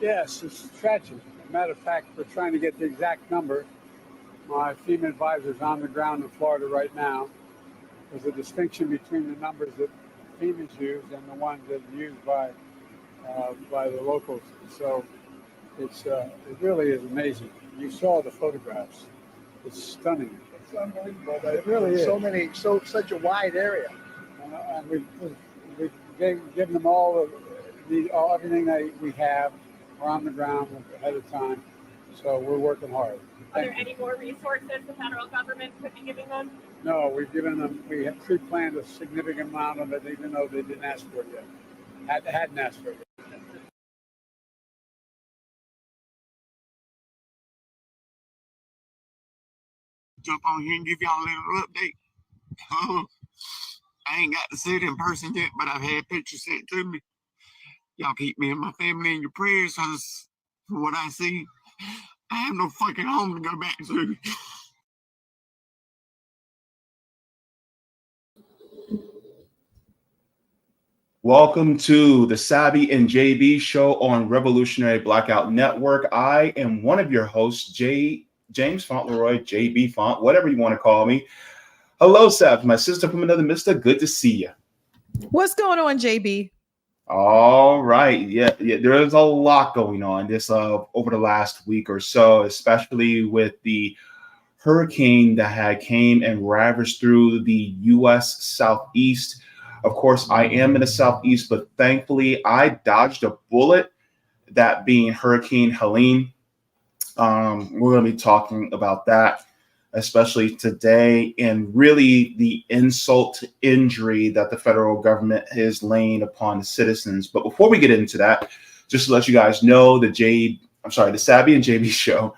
Yes, it's tragic. Matter of fact, we're trying to get the exact number. My FEMA advisor is on the ground in Florida right now. There's a distinction between the numbers that FEMA's used and the ones that are used by the locals. So it really is amazing. You saw the photographs. It's stunning. It's unbelievable. It really is. Such a wide area. And we've given them all everything that we have. We're on the ground ahead of time, so we're working hard. Are there any more resources the federal government could be giving them? No, we've given them. We have pre-planned a significant amount of it, even though they didn't ask for it yet. Hadn't asked for it yet. Jump on here and give y'all a little update. I ain't got to see it in person yet, but I've had pictures sent to me. Y'all keep me and my family in your prayers, because from what I see, I have no fucking home to go back to. Welcome to the Sabby and Jaybe show on Revolutionary Blackout Network. I am one of your hosts, James Fauntleroy, Jaybe Font, whatever you want to call me. Hello, Sab, my sister from another mister. Good to see you. What's going on, Jaybe? All right. Yeah, there's a lot going on this over the last week or so, especially with the hurricane that came and ravaged through the U.S. Southeast. Of course, I am in the Southeast, but thankfully I dodged a bullet, that being Hurricane Helene. We're going to be talking about that, especially today, and really the insult to injury that the federal government is laying upon the citizens. But before we get into that, just to let you guys know, the Sabby and Jaybe show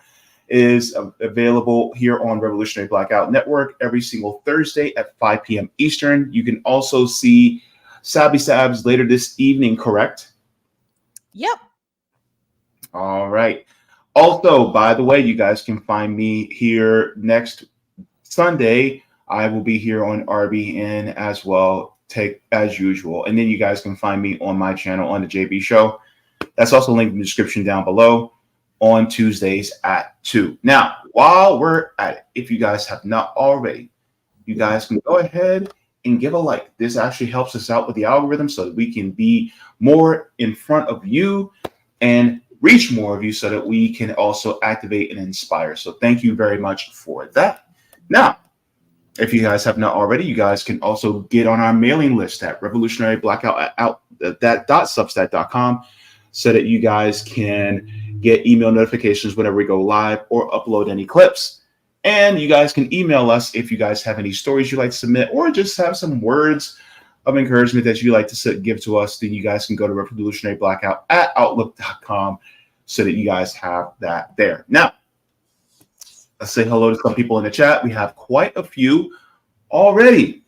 is available here on Revolutionary Blackout Network every single Thursday at 5 p.m. Eastern. You can also see Sabby Sabs later this evening, correct? Yep. All right. Also, by the way, you guys can find me here next Sunday. I will be here on RBN as well, as usual. And then you guys can find me on my channel on the Jaybe show. That's also linked in the description down below on Tuesdays at 2. Now, while we're at it, if you guys have not already, you guys can go ahead and give a like. This actually helps us out with the algorithm so that we can be more in front of you and reach more of you so that we can also activate and inspire. So thank you very much for that. Now, if you guys have not already, you guys can also get on our mailing list at revolutionaryblackout.substack.com so that you guys can get email notifications whenever we go live or upload any clips. And you guys can email us if you guys have any stories you'd like to submit or just have some words of encouragement that you like to give to us. Then you guys can go to revolutionaryblackout@outlook.com so that you guys have that there. Now, let's say hello to some people in the chat. We have quite a few already.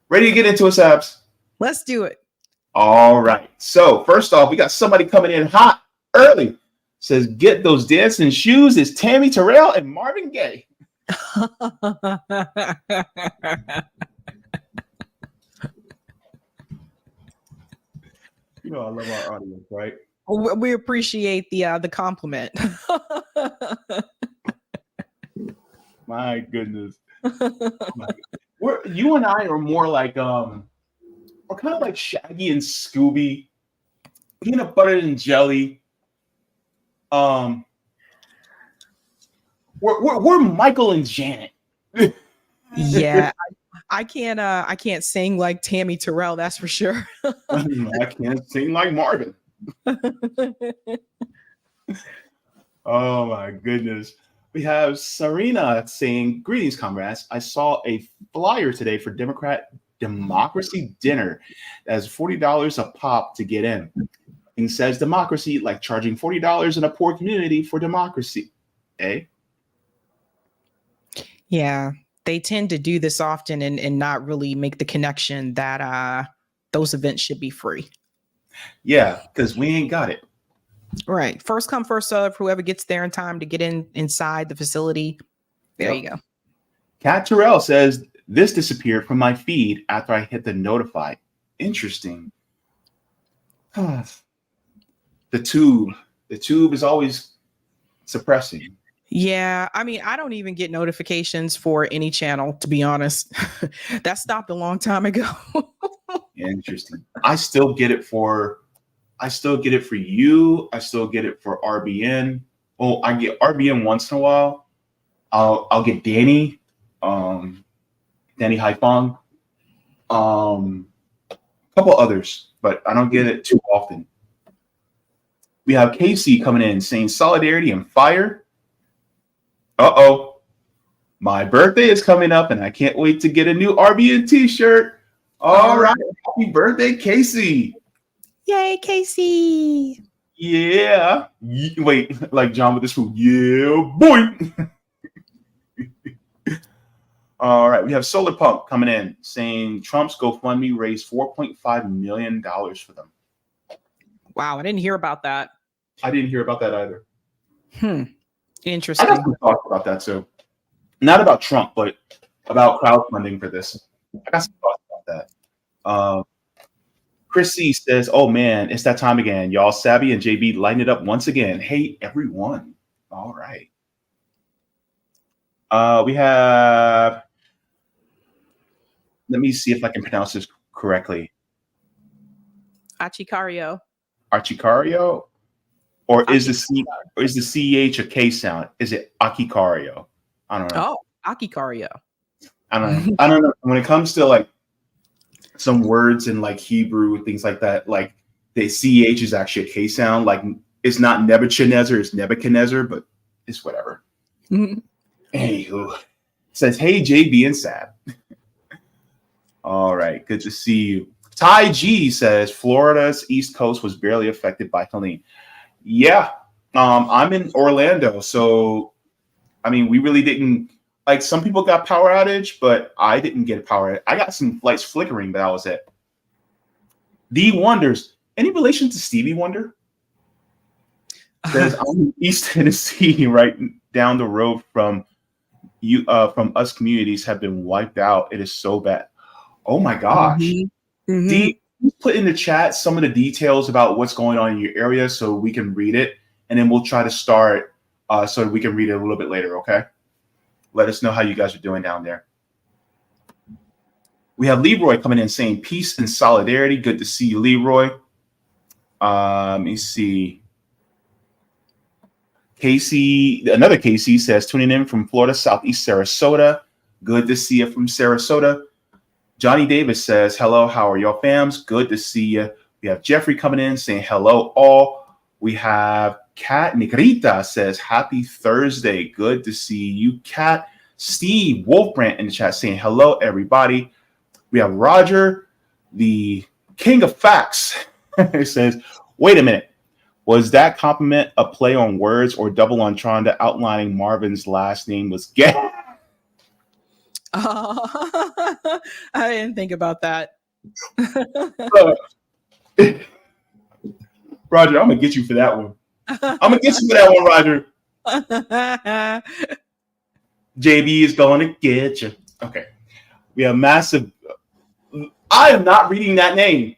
Ready to get into it, Sabs? Let's do it. All right. So first off, we got somebody coming in hot early. Says, get those dancing shoes. It's Tammy Terrell and Marvin Gaye. You know I love our audience, right? We appreciate the compliment. My goodness. You and I are more like we're kind of like Shaggy and Scooby, peanut butter and jelly. We're Michael and Janet. Yeah, I can't sing like Tammy Terrell, that's for sure. I can't sing like Marvin. Oh my goodness. We have Serena saying, greetings, comrades. I saw a flyer today for Democrat Democracy Dinner. That's $40 a pop to get in. And says democracy like charging $40 in a poor community for democracy. Eh? Yeah, they tend to do this often and not really make the connection that those events should be free. Yeah, because we ain't got it. Right. First come, first serve. Whoever gets there in time to get inside the facility. There you go. Kat Terrell says, this disappeared from my feed after I hit the notify. Interesting. The tube. The tube is always suppressing. Yeah, I mean, I don't even get notifications for any channel, to be honest. That stopped a long time ago. Interesting. I still get it for you. I still get it for RBN. Oh, I get RBN once in a while. I'll get Danny Haifong, a couple others, but I don't get it too often. We have Casey coming in saying solidarity and fire. My birthday is coming up and I can't wait to get a new RBN t-shirt. All right. Happy birthday, Casey. Yay, Casey. Yeah. Wait, like John with this food. Yeah, boy. All right. We have Solar Pump coming in saying Trump's GoFundMe raised $4.5 million for them. Wow, I didn't hear about that. I didn't hear about that either. Interesting. I got some thoughts about that too. Not about Trump, but about crowdfunding for this. I got some thoughts about that. Chris C says, "Oh man, it's that time again, y'all. Sabby and Jaybe lighten it up once again. Hey everyone." All right. We have. Let me see if I can pronounce this correctly. Achikario. Archicario, or is the CH a K sound? Is it Akikario? I don't know. Oh, Akikario. I don't know. When it comes to like some words in like Hebrew, things like that, like the CH is actually a K sound. Like it's not Nebuchadnezzar, it's Nebuchadnezzar, but it's whatever. Anywho, it says, "Hey, JB and Sab." All right, good to see you. Ty G says Florida's East Coast was barely affected by Helene. Yeah, I'm in Orlando, so I mean, we really didn't. Like some people got power outage, but I didn't get power. I got some lights flickering, but that was it. D Wonders, any relation to Stevie Wonder? Says I'm in East Tennessee, right down the road from you. From us, communities have been wiped out. It is so bad. Oh my gosh. D, please put in the chat some of the details about what's going on in your area so we can read it, and then we'll try to start so we can read it a little bit later. Okay. Let us know how you guys are doing down there. We have Leroy coming in saying peace and solidarity. Good to see you, Leroy. Let me see. Casey, another Casey says, tuning in from Florida, Southeast Sarasota. Good to see you from Sarasota. Johnny Davis says, hello, how are y'all fams? Good to see you. We have Jeffrey coming in saying hello all. We have Kat Nigrita says, happy Thursday. Good to see you, Kat. Steve Wolfbrand in the chat saying hello, everybody. We have Roger, the king of facts. It says, wait a minute. Was that compliment a play on words or double entendre outlining Marvin's last name was gay? I didn't think about that. Roger, I'm going to get you for that one. I'm going to get you for that one, Roger. JB is going to get you. Okay. We have massive. I am not reading that name.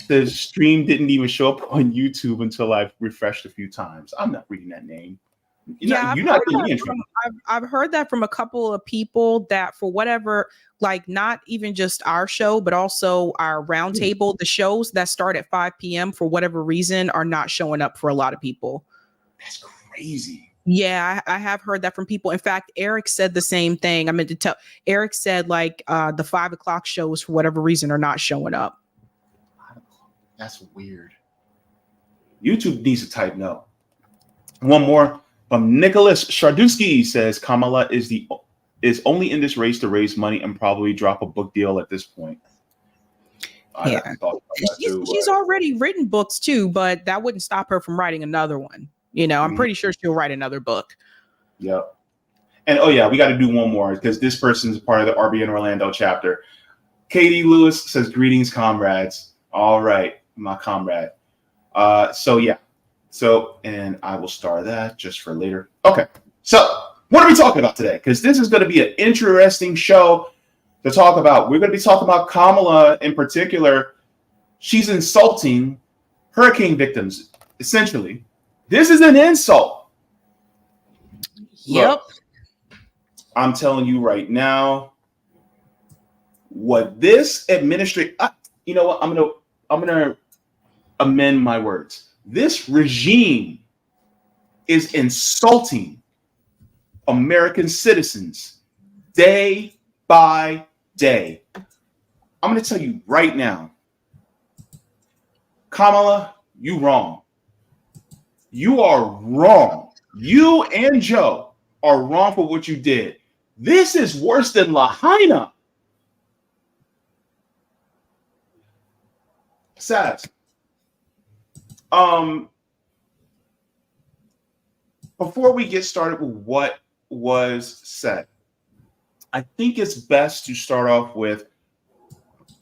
The stream didn't even show up on YouTube until I refreshed a few times. I'm not reading that name. I've heard that from a couple of people that for whatever, like not even just our show, but also our roundtable, the shows that start at 5 p.m. for whatever reason are not showing up for a lot of people. That's crazy. Yeah, I have heard that from people. In fact, Eric said the same thing. I meant to tell Eric said like the 5 o'clock shows for whatever reason are not showing up. That's weird. YouTube needs to tighten up. One more from Nicholas Shardusky says Kamala is only in this race to raise money and probably drop a book deal at this point. She's already written books too, but that wouldn't stop her from writing another one. You know, I'm pretty sure she'll write another book. Yep. And oh yeah, we got to do one more because this person's part of the RBN Orlando chapter. Katie Lewis says, greetings, comrades. All right, my comrade. And I will star that just for later. Okay, so what are we talking about today? Because this is going to be an interesting show to talk about. We're going to be talking about Kamala in particular. She's insulting hurricane victims, essentially. This is an insult. Yep. Look, I'm telling you right now, what this administration, you know what? I'm gonna amend my words. This regime is insulting American citizens day by day. I'm going to tell you right now, Kamala, you wrong. You are wrong. You and Joe are wrong for what you did. This is worse than Lahaina. Sad. Before we get started with what was said, I think it's best to start off with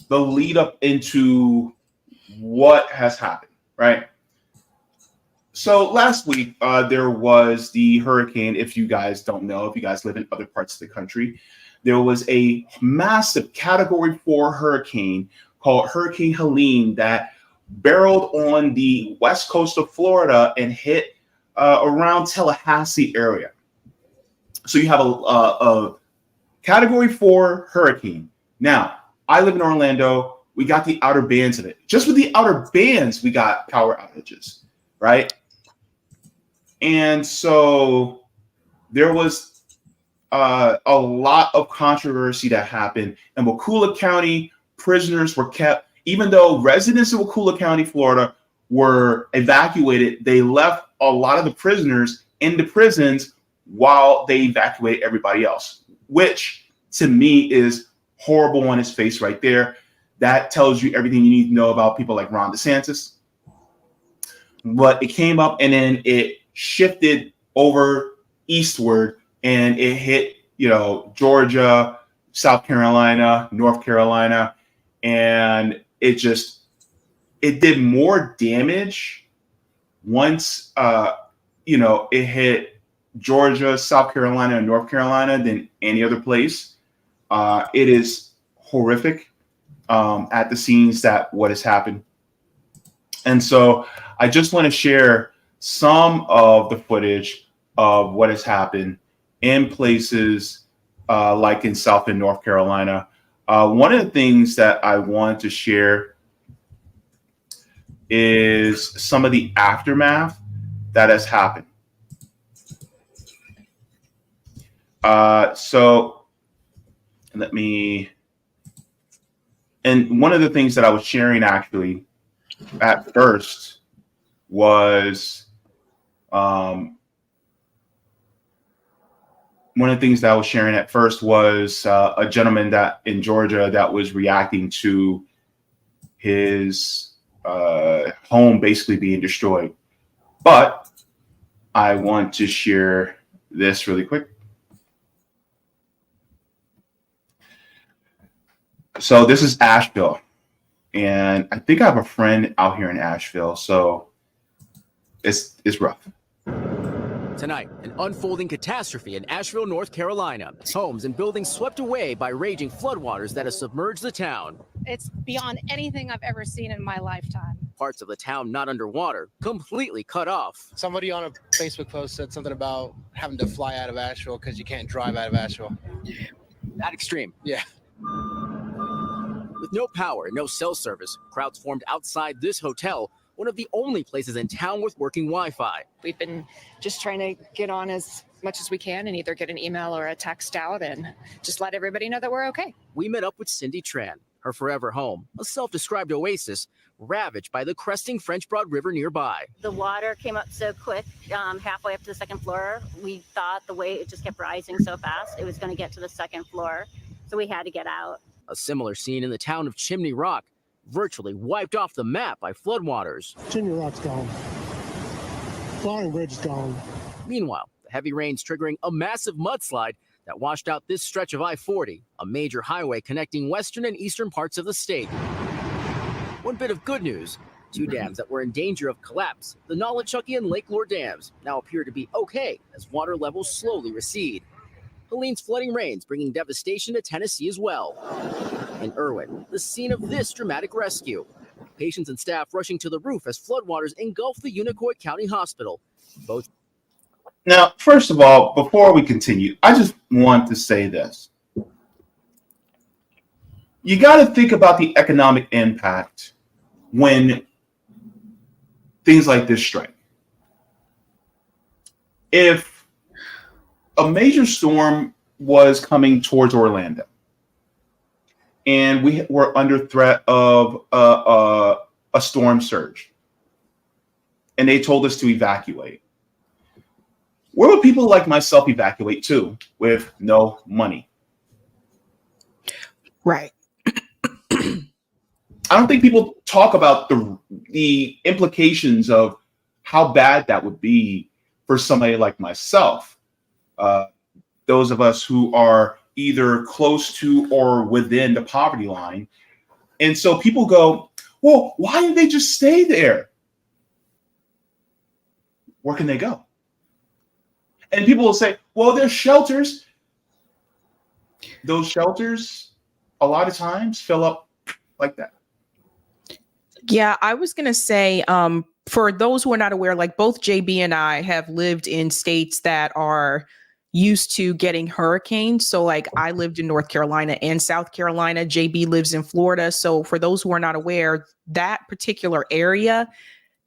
the lead up into what has happened, right? So last week, there was the hurricane. If you guys don't know, if you guys live in other parts of the country, there was a massive Category 4 hurricane called Hurricane Helene that barreled on the west coast of Florida and hit around Tallahassee area. So you have a Category 4 hurricane. Now, I live in Orlando. We got the outer bands of it. Just with the outer bands, we got power outages, right? And so there was a lot of controversy that happened. And Wakulla County prisoners were kept, even though residents of Wakulla County, Florida, were evacuated, they left a lot of the prisoners in the prisons while they evacuated everybody else, which to me is horrible on its face right there. That tells you everything you need to know about people like Ron DeSantis. But it came up and then it shifted over eastward and it hit, Georgia, South Carolina, North Carolina, and it did more damage once it hit Georgia, South Carolina, and North Carolina than any other place. It is horrific at the scenes that what has happened. And so I just want to share some of the footage of what has happened in places like in South and North Carolina. One of the things that I want to share is some of the aftermath that has happened. So let me, and one of the things that I was sharing actually at first was, one of the things that I was sharing at first was a gentleman that in Georgia that was reacting to his home basically being destroyed. But I want to share this really quick. So this is Asheville, and I think I have a friend out here in Asheville, so it's rough. Tonight, an unfolding catastrophe in Asheville, North Carolina. Homes and buildings swept away by raging floodwaters that have submerged the town. It's beyond anything I've ever seen in my lifetime. Parts of the town not underwater, completely cut off. Somebody on a Facebook post said something about having to fly out of Asheville because you can't drive out of Asheville. That extreme. Yeah. With no power and no cell service, crowds formed outside this hotel, one of the only places in town with working Wi-Fi. We've been just trying to get on as much as we can and either get an email or a text out and just let everybody know that we're okay. We met up with Cindy Tran, her forever home, a self-described oasis ravaged by the cresting French Broad River nearby. The water came up so quick, halfway up to the second floor. We thought the way it just kept rising so fast, it was going to get to the second floor. So we had to get out. A similar scene in the town of Chimney Rock, virtually wiped off the map by floodwaters. Chimney Rock's gone. Flowering Bridge is gone. Meanwhile, the heavy rains triggering a massive mudslide that washed out this stretch of I-40, a major highway connecting western and eastern parts of the state. One bit of good news, two dams that were in danger of collapse, the Nolichucky and Lake Lure dams, now appear to be okay as water levels slowly recede. Helene's flooding rains bringing devastation to Tennessee as well. In Irwin, the scene of this dramatic rescue. patients and staff rushing to the roof as floodwaters engulf the Unicoi County Hospital. Both. Now, first of all, before we continue, I just want to say this. You got to think about the economic impact when things like this strike. If a major storm was coming towards Orlando and we were under threat of a storm surge and they told us to evacuate, where would people like myself evacuate to with no money? Right. I don't think people talk about the implications of how bad that would be for somebody like myself. Those of us who are either close to or within the poverty line. And so people go, well, why didn't they just stay there? Where can they go? And people will say, well, there's shelters. Those shelters, a lot of times, fill up like that. Yeah, I was going to say, for those who are not aware, like both Jaybe and I have lived in states that are used to getting hurricanes. So like I lived in North Carolina and South Carolina. Jaybe lives in Florida. So for those who are not aware, that particular area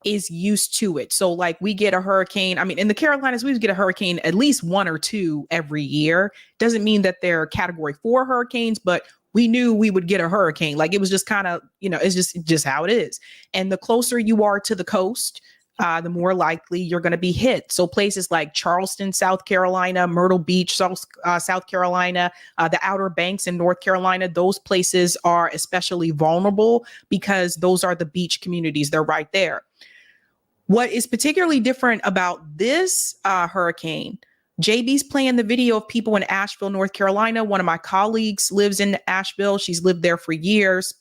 is used to it. So like we get a hurricane. I mean, in the Carolinas, we get a hurricane at least one or two every year. Doesn't mean that they're Category 4 hurricanes, but we knew we would get a hurricane. Like it was just kind of, it's just how it is. And the closer you are to the coast, the more likely you're going to be hit. So places like Charleston, South Carolina, Myrtle Beach, South Carolina, the Outer Banks in North Carolina, those places are especially vulnerable because those are the beach communities. They're right there. What is particularly different about this hurricane, Jaybe's playing the video of people in Asheville, North Carolina. One of my colleagues lives in Asheville. She's lived there for years.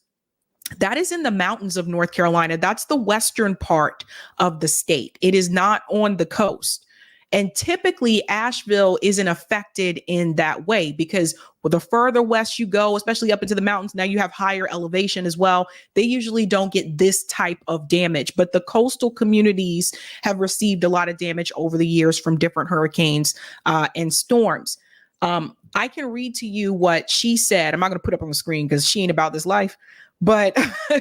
That is in the mountains of North Carolina. That's the western part of the state. It is not on the coast. And typically Asheville isn't affected in that way because the further west you go, especially up into the mountains, now you have higher elevation as well. They usually don't get this type of damage, but the coastal communities have received a lot of damage over the years from different hurricanes and storms. I can read to you what she said. I'm not going to put up on the screen because she ain't about this life, but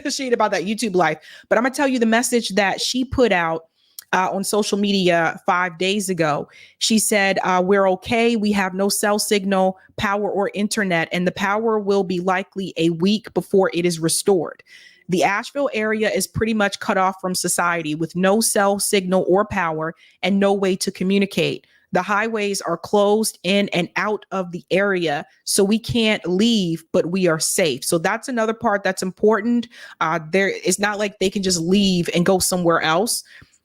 she ain't about that YouTube life. But I'm going to tell you the message that she put out on social media 5 days ago. She said, we're okay. We have no cell signal, power, or internet, and the power will be likely a week before it is restored. The Asheville area is pretty much cut off from society with no cell signal or power and no way to communicate. The highways are closed in and out of the area, so we can't leave, but we are safe. So that's another part that's important. It's not like they can just leave and go somewhere else.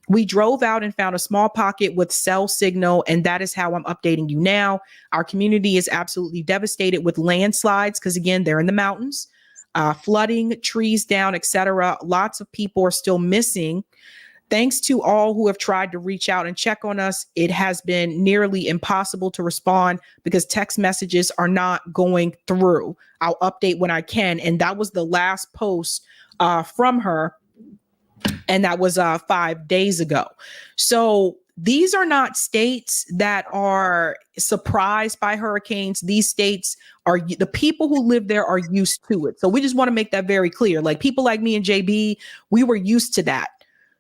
We drove out and found a small pocket with cell signal, and that is how I'm updating you now. Our community is absolutely devastated with landslides because, again, they're in the mountains, flooding, trees down, etc. Lots of people are still missing. Thanks to all who have tried to reach out and check on us, it has been nearly impossible to respond because text messages are not going through. I'll update when I can. And that was the last post from her. And that was 5 days ago. So these are not states that are surprised by hurricanes. These states are, the people who live there are used to it. So we just want to make that very clear. Like people like me and Jaybe, we were used to that.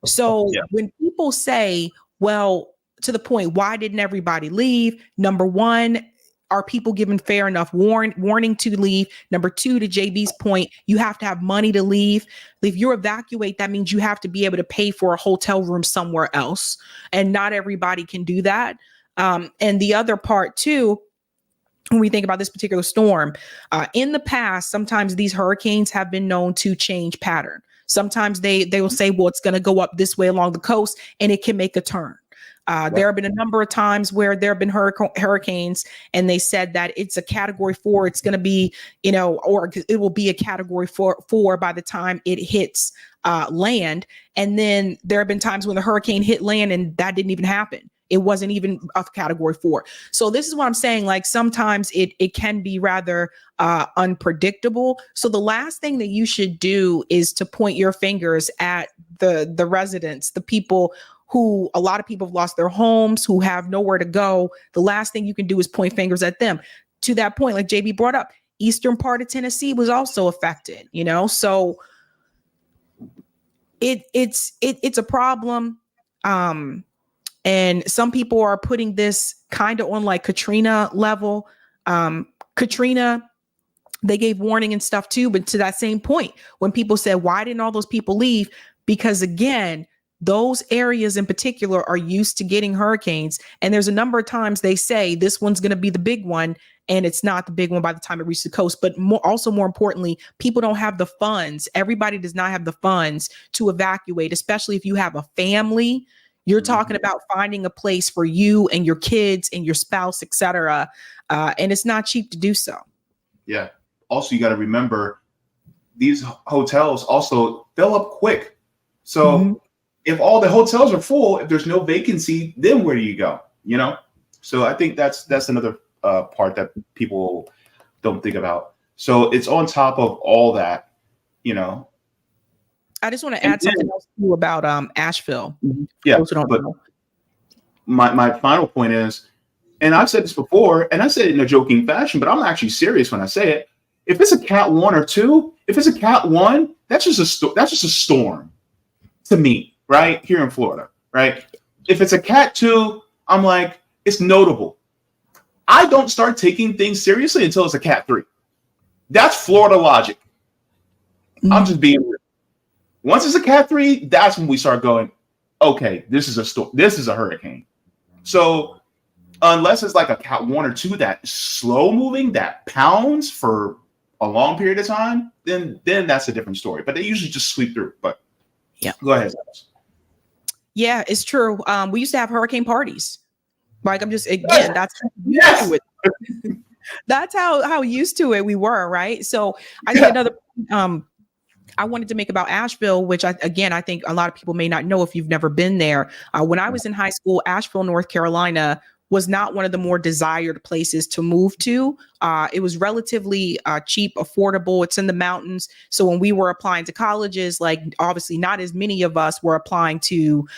So when people say, well, to the point, why didn't everybody leave? Number one, are people given fair enough warning to leave? Number two, to Jaybe's point, you have to have money to leave. If you evacuate, that means you have to be able to pay for a hotel room somewhere else. And not everybody can do that. And the other part too, when we think about this particular storm, in the past, sometimes these hurricanes have been known to change pattern. Sometimes they will say, well, it's going to go up this way along the coast and it can make a turn. There have been a number of times where there have been hurricanes and they said that it's a Category 4. It's going to be, or it will be a Category 4 by the time it hits land. And then there have been times when the hurricane hit land and that didn't even happen. It wasn't even a category 4. So this is what I'm saying. Like sometimes it can be rather unpredictable. So the last thing that you should do is to point your fingers at the residents, the people who, a lot of people have lost their homes, who have nowhere to go. The last thing you can do is point fingers at them. To that point, like Jaybe brought up, eastern part of Tennessee was also affected, you know? So it's a problem. And some people are putting this kind of on like Katrina level. Katrina, they gave warning and stuff too, but to that same point, when people said, why didn't all those people leave? Because again, those areas in particular are used to getting hurricanes. And there's a number of times they say this one's going to be the big one, and it's not the big one by the time it reaches the coast. But more importantly, people don't have the funds. Everybody does not have the funds to evacuate, especially if you have a family. You're talking about finding a place for you and your kids and your spouse, etc. And it's not cheap to do so. Yeah. Also, you got to remember these hotels also fill up quick. So if all the hotels are full, if there's no vacancy, then where do you go? You know? So I think that's another part that people don't think about. So it's on top of all that, you know. I just want to add something else too about Asheville. Yeah, but my final point is, and I've said this before, and I said it in a joking fashion, but I'm actually serious when I say it. If it's a Cat 1 or 2, if it's a Cat 1, that's just a storm to me, right here in Florida, right? If it's a Cat 2, I'm like, it's notable. I don't start taking things seriously until it's a Cat 3. That's Florida logic. I'm just being real. Once it's a Cat 3, that's when we start going, okay, this is a storm. This is a hurricane. So unless it's like a Cat 1 or 2 that's slow moving, that pounds for a long period of time, then that's a different story. But they usually just sweep through. But yeah, go ahead. Yeah, it's true. We used to have hurricane parties. Like I'm just again, that's how used to it we were, right? So I think another I wanted to make about Asheville, which I think a lot of people may not know if you've never been there. When I was in high school, Asheville, North Carolina was not one of the more desired places to move to. It was relatively cheap, affordable. It's in the mountains. So when we were applying to colleges, like obviously not as many of us were applying to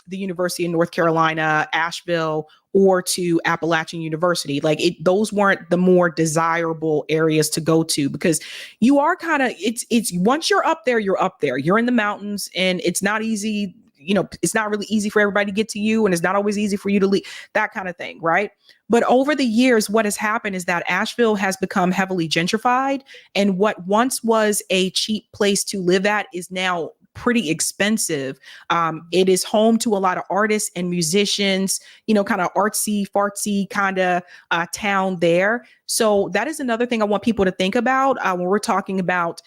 the University of North Carolina, Asheville, or to Appalachian University. Like those weren't the more desirable areas to go to, because you are kind of, it's once you're up there, you're in the mountains, and it's not easy. You know, it's not really easy for everybody to get to you, and it's not always easy for you to leave, that kind of thing, right? But over the years, what has happened is that Asheville has become heavily gentrified, and what once was a cheap place to live at is now pretty expensive. It is home to a lot of artists and musicians, you know, kind of artsy, fartsy kind of town there. So that is another thing I want people to think about when we're talking about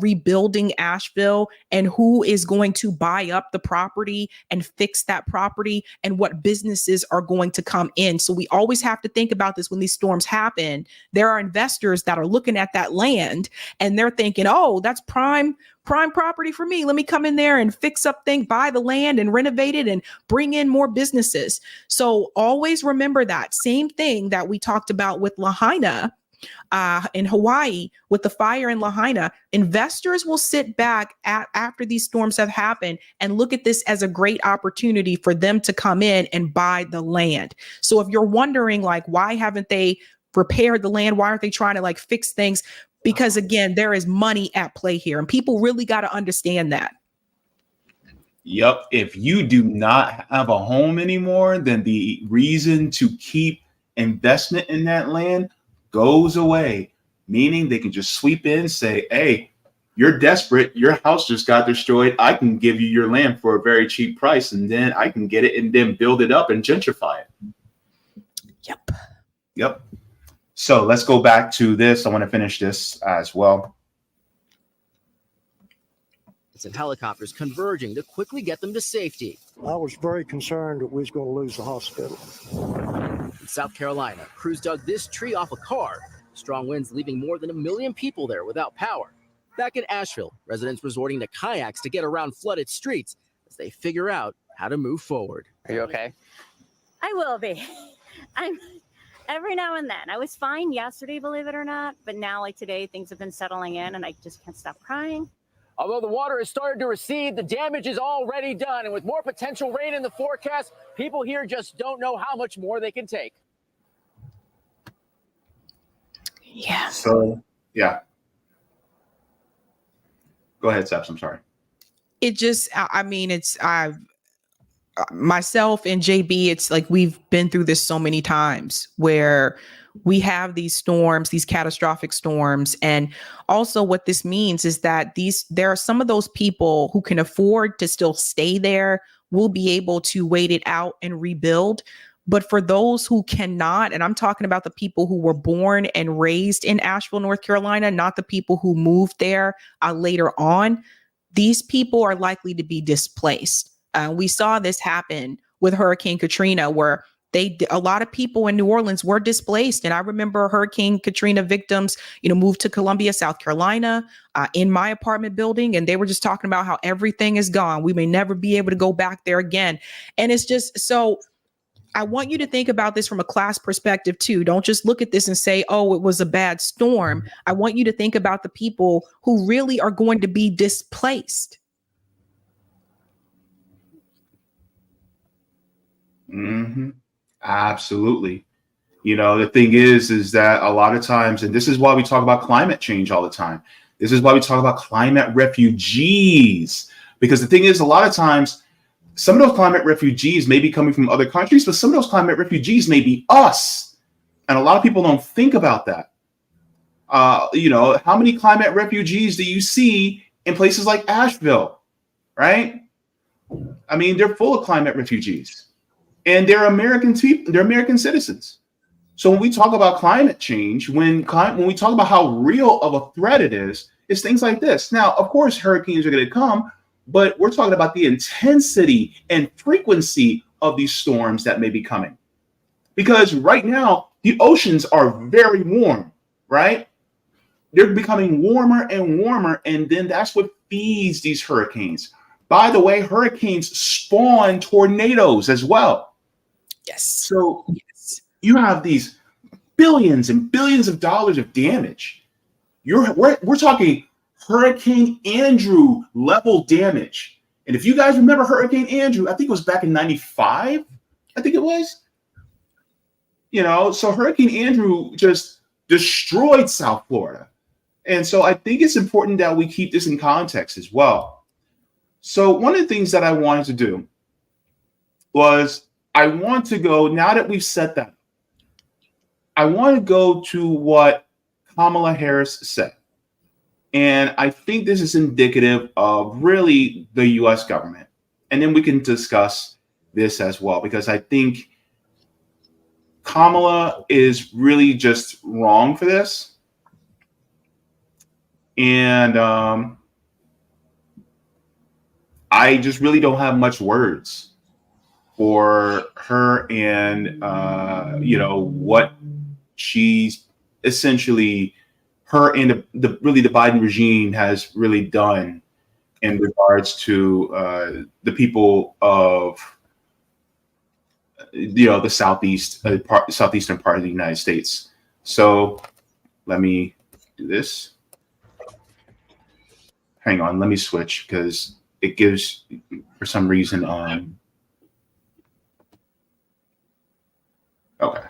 rebuilding Asheville, and who is going to buy up the property and fix that property, and what businesses are going to come in. So we always have to think about this when these storms happen. There are investors that are looking at that land and they're thinking, oh, that's prime property for me. Let me come in there and fix up things, buy the land and renovate it and bring in more businesses. So always remember that same thing that we talked about with Lahaina in Hawaii, with the fire in Lahaina. Investors will sit back after these storms have happened and look at this as a great opportunity for them to come in and buy the land. So if you're wondering, like, why haven't they repaired the land? Why aren't they trying to like fix things? Because again, there is money at play here, and people really got to understand that. Yep. If you do not have a home anymore, then the reason to keep investment in that land goes away, meaning they can just sweep in, say, hey, you're desperate. Your house just got destroyed. I can give you your land for a very cheap price, and then I can get it and then build it up and gentrify it. Yep. So let's go back to this. I want to finish this as well. And helicopters converging to quickly get them to safety. I was very concerned that we was going to lose the hospital. In South Carolina, crews dug this tree off a car. Strong winds leaving more than 1 million people there without power. Back in Asheville, residents resorting to kayaks to get around flooded streets as they figure out how to move forward. Are you okay? I will be. I'm every now and then. I was fine yesterday, believe it or not, but now like today things have been settling in and I just can't stop crying. Although the water has started to recede, the damage is already done. And with more potential rain in the forecast, people here just don't know how much more they can take. Yeah. So, yeah. Go ahead, Saps. I'm sorry. It just, I mean, it's, myself and Jaybe, it's like we've been through this so many times where we have these storms, these catastrophic storms. And also what this means is that there are some of those people who can afford to still stay there, will be able to wait it out and rebuild. But for those who cannot, and I'm talking about the people who were born and raised in Asheville, North Carolina, not the people who moved there later on, these people are likely to be displaced. We saw this happen with Hurricane Katrina, where a lot of people in New Orleans were displaced. And I remember Hurricane Katrina victims, moved to Columbia, South Carolina, in my apartment building. And they were just talking about how everything is gone. We may never be able to go back there again. And it's just so I want you to think about this from a class perspective too. Don't just look at this and say, oh, it was a bad storm. I want you to think about the people who really are going to be displaced. Mm-hmm. Absolutely. The thing is that a lot of times, and this is why we talk about climate change all the time. This is why we talk about climate refugees, because the thing is, a lot of times, some of those climate refugees may be coming from other countries, but some of those climate refugees may be us. And a lot of people don't think about that. How many climate refugees do you see in places like Asheville, right? I mean, they're full of climate refugees. And they're American people, they're American citizens. So when we talk about climate change, when we talk about how real of a threat it is, it's things like this. Now, of course, hurricanes are going to come, but we're talking about the intensity and frequency of these storms that may be coming. Because right now, the oceans are very warm, right? They're becoming warmer and warmer, and then that's what feeds these hurricanes. By the way, hurricanes spawn tornadoes as well. Yes. So you have these billions and billions of dollars of damage. We're talking Hurricane Andrew level damage. And if you guys remember Hurricane Andrew, I think it was back in 95. I think it was. So Hurricane Andrew just destroyed South Florida. And so I think it's important that we keep this in context as well. So one of the things that I wanted to do was I want to go, now that we've set that, I want to go to what Kamala Harris said. And I think this is indicative of really the U.S. government. And then we can discuss this as well, because I think Kamala is really just wrong for this. And I just really don't have much words for her and, what she's essentially, her and the Biden regime has really done in regards to the people of, the southeastern part of the United States. So let me do this. Hang on, let me switch because it gives, for some reason, okay.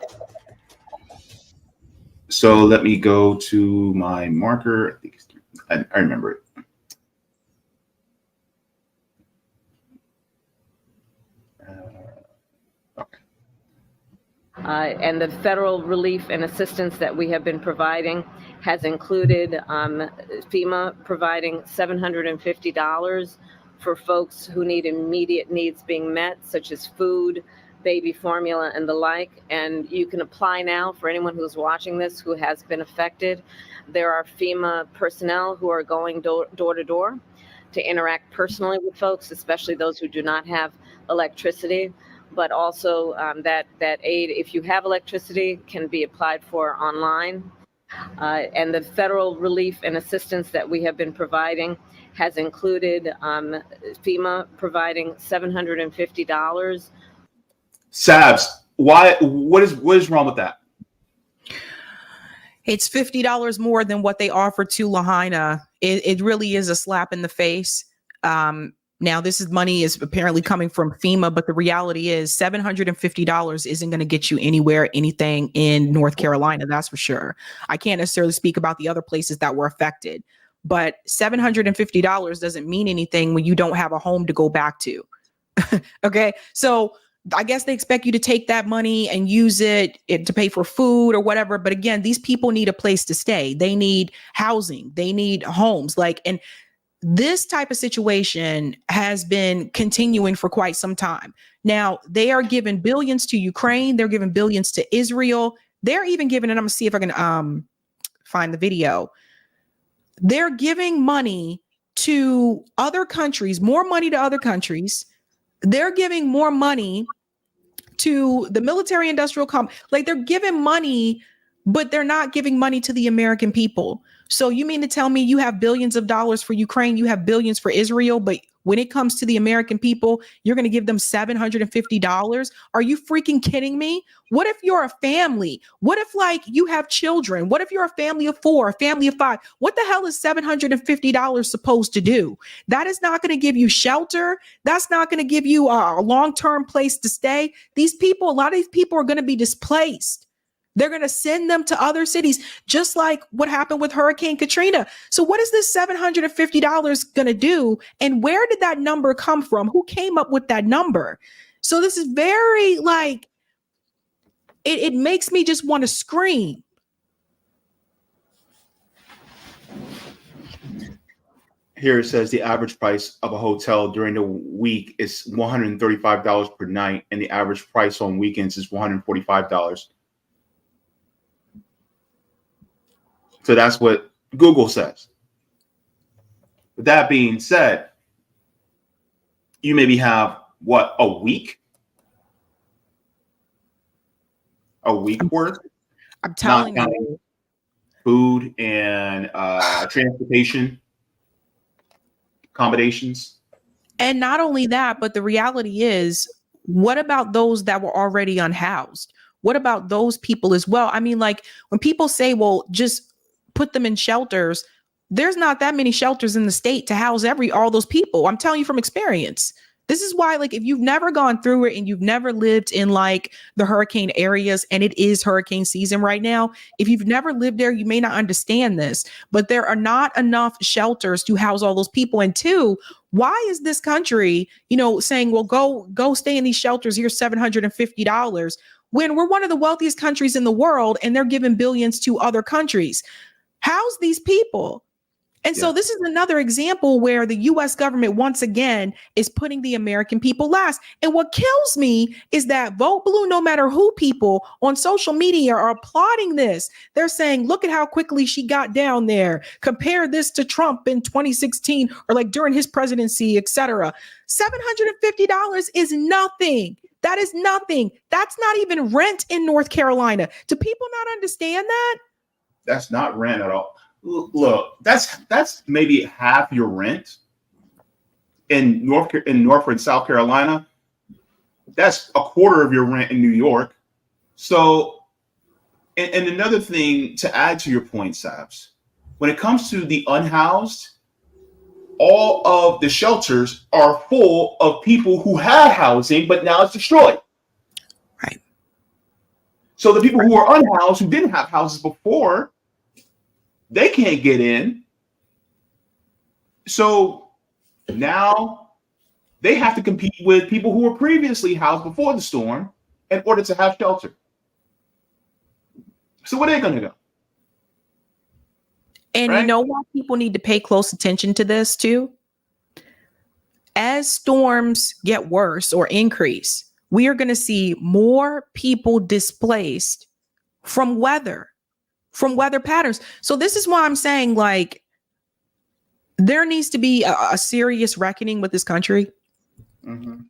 So let me go to my marker. I remember it. And the federal relief and assistance that we have been providing has included FEMA providing $750 for folks who need immediate needs being met, such as food, baby formula, and the like. And you can apply now for anyone who's watching this who has been affected. There are FEMA personnel who are going door to door to interact personally with folks, especially those who do not have electricity. But also that aid, if you have electricity, can be applied for online. And the federal relief and assistance that we have been providing has included FEMA providing $750. Sabs, Why? What is wrong with that? It's $50 more than what they offered to Lahaina. It really is a slap in the face. Now, money is apparently coming from FEMA, but the reality is $750 isn't going to get you anything in North Carolina. That's for sure. I can't necessarily speak about the other places that were affected, but $750 doesn't mean anything when you don't have a home to go back to. Okay. So I guess they expect you to take that money and use it to pay for food or whatever. But again, these people need a place to stay. They need housing. They need homes. And this type of situation has been continuing for quite some time. Now, they are giving billions to Ukraine. They're giving billions to Israel. They're even giving, and I'm going to see if I can find the video. They're giving money to other countries, more money to other countries. They're giving more money to the military industrial they're giving money, but they're not giving money to the American people. So you mean to tell me you have billions of dollars for Ukraine, you have billions for Israel, but when it comes to the American people, you're going to give them $750? Are you freaking kidding me? What if you're a family? What if you have children? What if you're a family of 4, a family of 5? What the hell is $750 supposed to do? That is not going to give you shelter. That's not going to give you a long-term place to stay. A lot of these people are going to be displaced. They're going to send them to other cities, just like what happened with Hurricane Katrina. So what is this $750 going to do? And where did that number come from? Who came up with that number? So this is very it makes me just want to scream. Here it says the average price of a hotel during the week is $135 per night, and the average price on weekends is $145. So that's what Google says. With that being said, you maybe have a week worth. I'm telling not you, food and transportation accommodations. And not only that, but the reality is, what about those that were already unhoused? What about those people as well? I mean, when people say, well, just put them in shelters, there's not that many shelters in the state to house all those people. I'm telling you from experience. This is why, if you've never gone through it and you've never lived in the hurricane areas, and it is hurricane season right now, if you've never lived there, you may not understand this, but there are not enough shelters to house all those people. And 2, why is this country, saying, well, go stay in these shelters, here's $750, when we're one of the wealthiest countries in the world and they're giving billions to other countries? House these people. And so this is another example where the U.S. government, once again, is putting the American people last. And what kills me is that Vote Blue, no matter who people on social media are applauding this. They're saying, look at how quickly she got down there. Compare this to Trump in 2016 or during his presidency, etc. $750 is nothing. That is nothing. That's not even rent in North Carolina. Do people not understand that? That's not rent at all. Look, that's maybe half your rent in North and South Carolina. That's a quarter of your rent in New York. So, and another thing to add to your point, Sabs, when it comes to the unhoused, all of the shelters are full of people who had housing, but now it's destroyed. Right. So the people who are unhoused, who didn't have houses before, they can't get in. So now they have to compete with people who were previously housed before the storm in order to have shelter. So where are they going to go? And right? You know why people need to pay close attention to this too? As storms get worse or increase, we are going to see more people displaced from weather patterns. So this is why I'm saying there needs to be a serious reckoning with this country. Mm-hmm.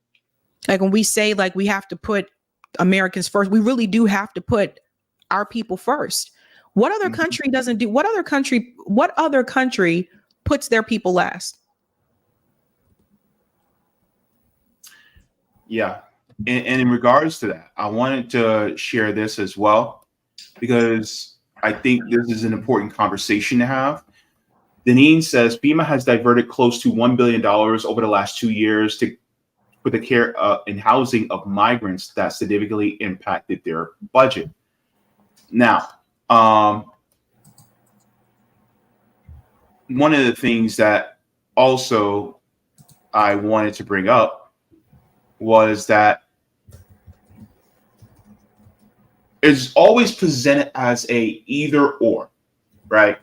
When we say we have to put Americans first, we really do have to put our people first. What other country doesn't do? What other country puts their people last? Yeah. and in regards to that, I wanted to share this as well because I think this is an important conversation to have. Deneen says FEMA has diverted close to $1 billion over the last 2 years for the care and housing of migrants that significantly impacted their budget. Now, one of the things that also I wanted to bring up was that it's always presented as a either or, right?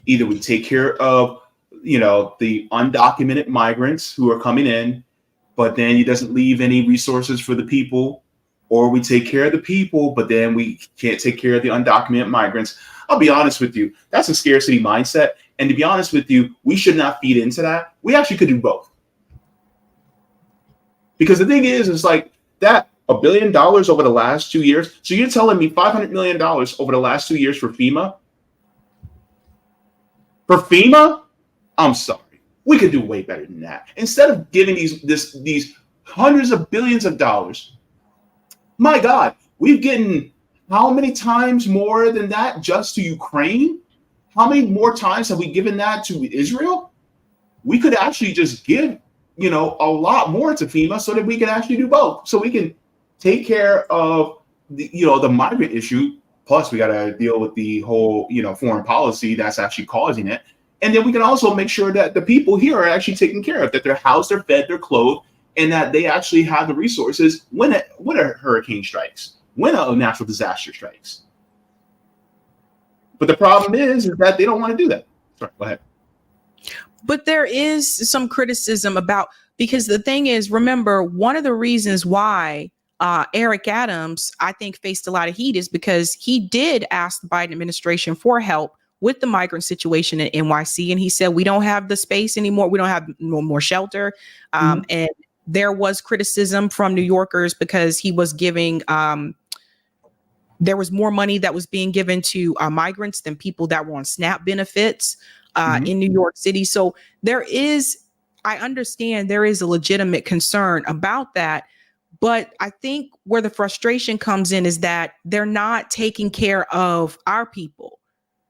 Either we take care of, the undocumented migrants who are coming in, but then it doesn't leave any resources for the people, or we take care of the people, but then we can't take care of the undocumented migrants. I'll be honest with you. That's a scarcity mindset. And to be honest with you, we should not feed into that. We actually could do both. Because the thing is like that $1 billion over the last 2 years. So you're telling me $500 million over the last 2 years for FEMA? For FEMA? I'm sorry. We could do way better than that. Instead of giving these hundreds of billions of dollars, my God, we've given how many times more than that just to Ukraine? How many more times have we given that to Israel? We could actually just give, a lot more to FEMA so that we can actually do both. So we can take care of the migrant issue. Plus, we got to deal with the whole, foreign policy that's actually causing it. And then we can also make sure that the people here are actually taken care of, that they're housed, they're fed, they're clothed, and that they actually have the resources when a hurricane strikes, when a natural disaster strikes. But the problem is that they don't want to do that. Sorry, go ahead. But there is some criticism because the thing is, remember, one of the reasons why Eric Adams, I think, faced a lot of heat is because he did ask the Biden administration for help with the migrant situation in NYC. And he said, we don't have the space anymore. We don't have no more shelter. And there was criticism from New Yorkers because he was giving, there was more money that was being given to migrants than people that were on SNAP benefits in New York City. So I understand there is a legitimate concern about that. But I think where the frustration comes in is that they're not taking care of our people.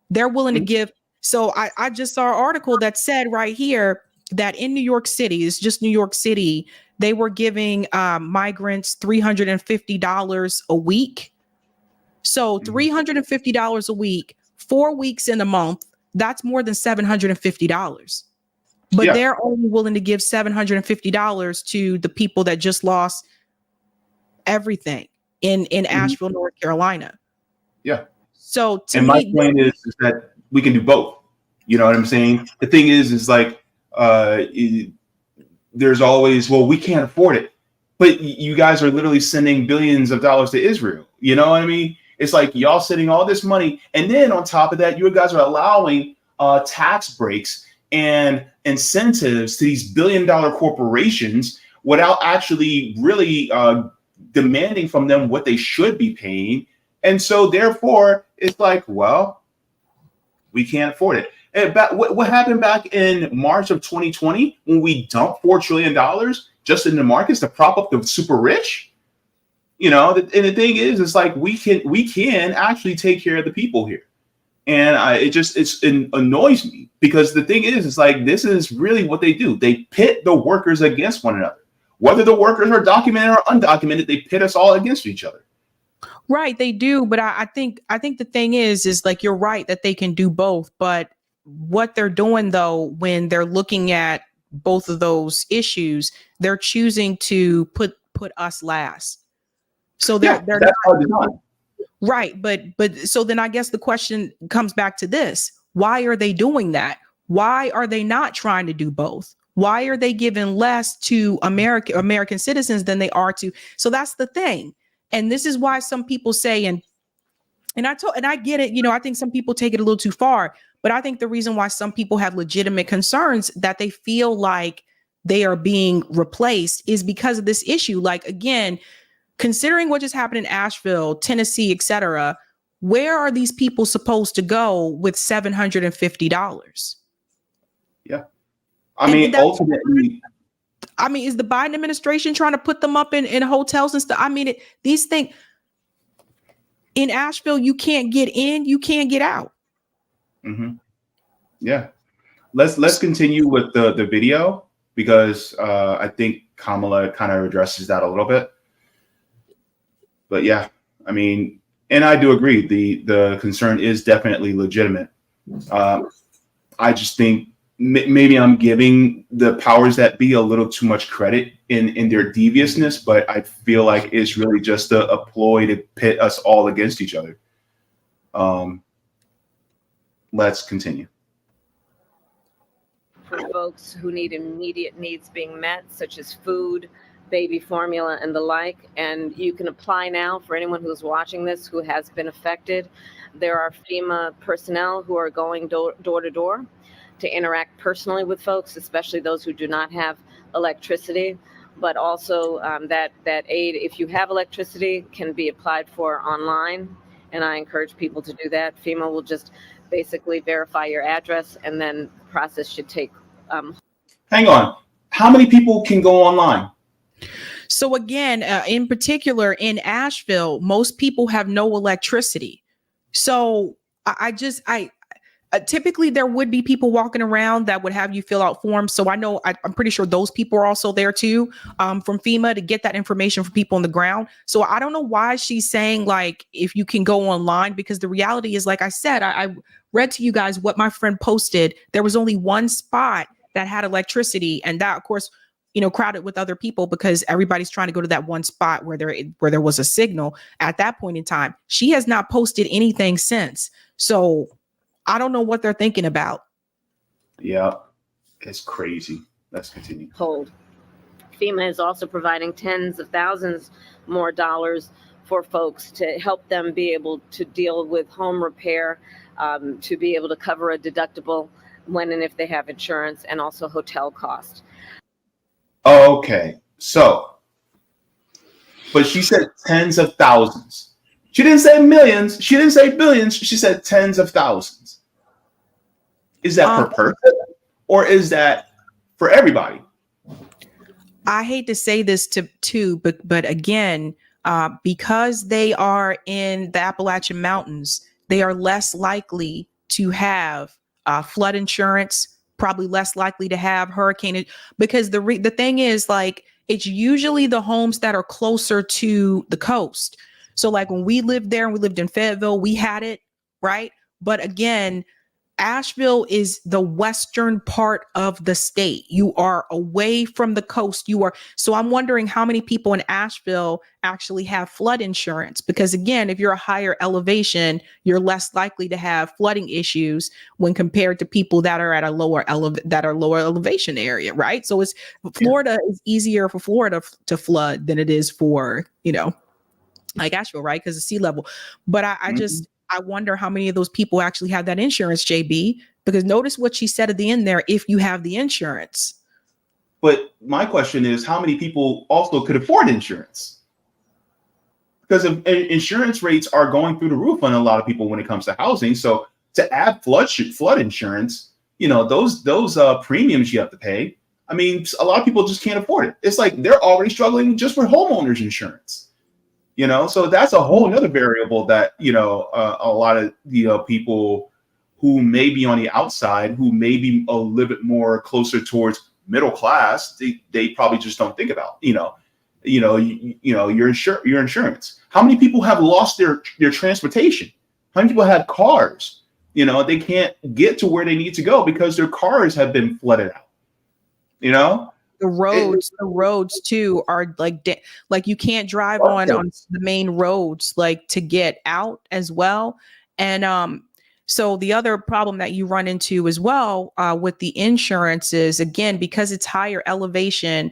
They're willing to give. So I just saw an article that said right here that in New York City, it's just New York City, they were giving migrants $350 a week. So $350 a week, 4 weeks in a month, that's more than $750. But they're only willing to give $750 to the people that just lost everything in Asheville, North Carolina. Yeah. So my point is that we can do both. You know what I'm saying? The thing is like there's always, well, we can't afford it, but you guys are literally sending billions of dollars to Israel. You know what I mean? It's like y'all sending all this money, and then on top of that, you guys are allowing tax breaks and incentives to these billion-dollar corporations without actually really demanding from them what they should be paying. And so therefore, it's like, well, we can't afford it. And what happened back in March of 2020 when we dumped $4 trillion just in the markets to prop up the super rich? And the thing is, it's like we can actually take care of the people here. And it annoys me because the thing is, it's like this is really what they do. They pit the workers against one another. Whether the workers are documented or undocumented, they pit us all against each other. Right, they do. But I think the thing is like you're right that they can do both. But what they're doing, though, when they're looking at both of those issues, they're choosing to put us last. So they're not. Right. But so then I guess the question comes back to this. Why are they doing that? Why are they not trying to do both? Why are they giving less to American citizens than they are to? So that's the thing. And this is why some people say, and I get it, I think some people take it a little too far, but I think the reason why some people have legitimate concerns that they feel like they are being replaced is because of this issue. Like, again, considering what just happened in Asheville, Tennessee, et cetera, where are these people supposed to go with $750? Yeah. I mean, ultimately, I mean, is the Biden administration trying to put them up in hotels and stuff? I mean, these things in Asheville, you can't get in, you can't get out. Mm-hmm. Yeah. Let's continue with the video because I think Kamala kind of addresses that a little bit. But yeah, I mean, and I do agree. The concern is definitely legitimate. I just think maybe I'm giving the powers that be a little too much credit in their deviousness, but I feel like it's really just a ploy to pit us all against each other. Let's continue. For folks who need immediate needs being met, such as food, baby formula, and the like. And you can apply now for anyone who's watching this who has been affected. There are FEMA personnel who are going door to door to interact personally with folks, especially those who do not have electricity. But also that aid, if you have electricity, can be applied for online. And I encourage people to do that. FEMA will just basically verify your address, and then the process should take. Hang on. How many people can go online? So again, in particular in Asheville, most people have no electricity. So I typically there would be people walking around that would have you fill out forms. So I know I'm pretty sure those people are also there too, from FEMA to get that information from people on the ground. So I don't know why she's saying like if you can go online, because the reality is, like I said, I read to you guys what my friend posted. There was only one spot that had electricity, and that, of course, you know, crowded with other people because everybody's trying to go to that one spot where there was a signal at that point in time. She has not posted anything since. So I don't know what they're thinking about. Yeah, it's crazy. Let's continue. Hold. FEMA is also providing tens of thousands more dollars for folks to help them be able to deal with home repair, to be able to cover a deductible when and if they have insurance, and also hotel cost. Okay, so, but she said tens of thousands. She didn't say millions. She didn't say billions. She said tens of thousands. Is that per person, or is that for everybody? I hate to say this but again, because they are in the Appalachian Mountains, they are less likely to have flood insurance, probably less likely to have hurricane, because the thing is, like, it's usually the homes that are closer to the coast. So like when we lived there and we lived in Fayetteville, we had it, right? But again, Asheville is the western part of the state. You are away from the coast. So I'm wondering how many people in Asheville actually have flood insurance, because again, if you're a higher elevation, you're less likely to have flooding issues when compared to people that are at a lower elevation area, right? So Florida is easier for Florida to flood than it is for, like Asheville, right? Because of sea level. But I wonder how many of those people actually have that insurance, Jaybe, because notice what she said at the end there, if you have the insurance. But my question is, how many people also could afford insurance? Because insurance rates are going through the roof on a lot of people when it comes to housing. So to add flood insurance, those premiums you have to pay. I mean, a lot of people just can't afford it. It's like they're already struggling just with homeowners insurance. So that's a whole other variable that, a lot of, people who may be on the outside, who may be a little bit more closer towards middle class, they probably just don't think about, your insurance. How many people have lost their transportation? How many people have cars? They can't get to where they need to go because their cars have been flooded out, The roads too are like you can't drive on the main roads to get out as well. And so the other problem that you run into as well with the insurance is, again, because it's higher elevation,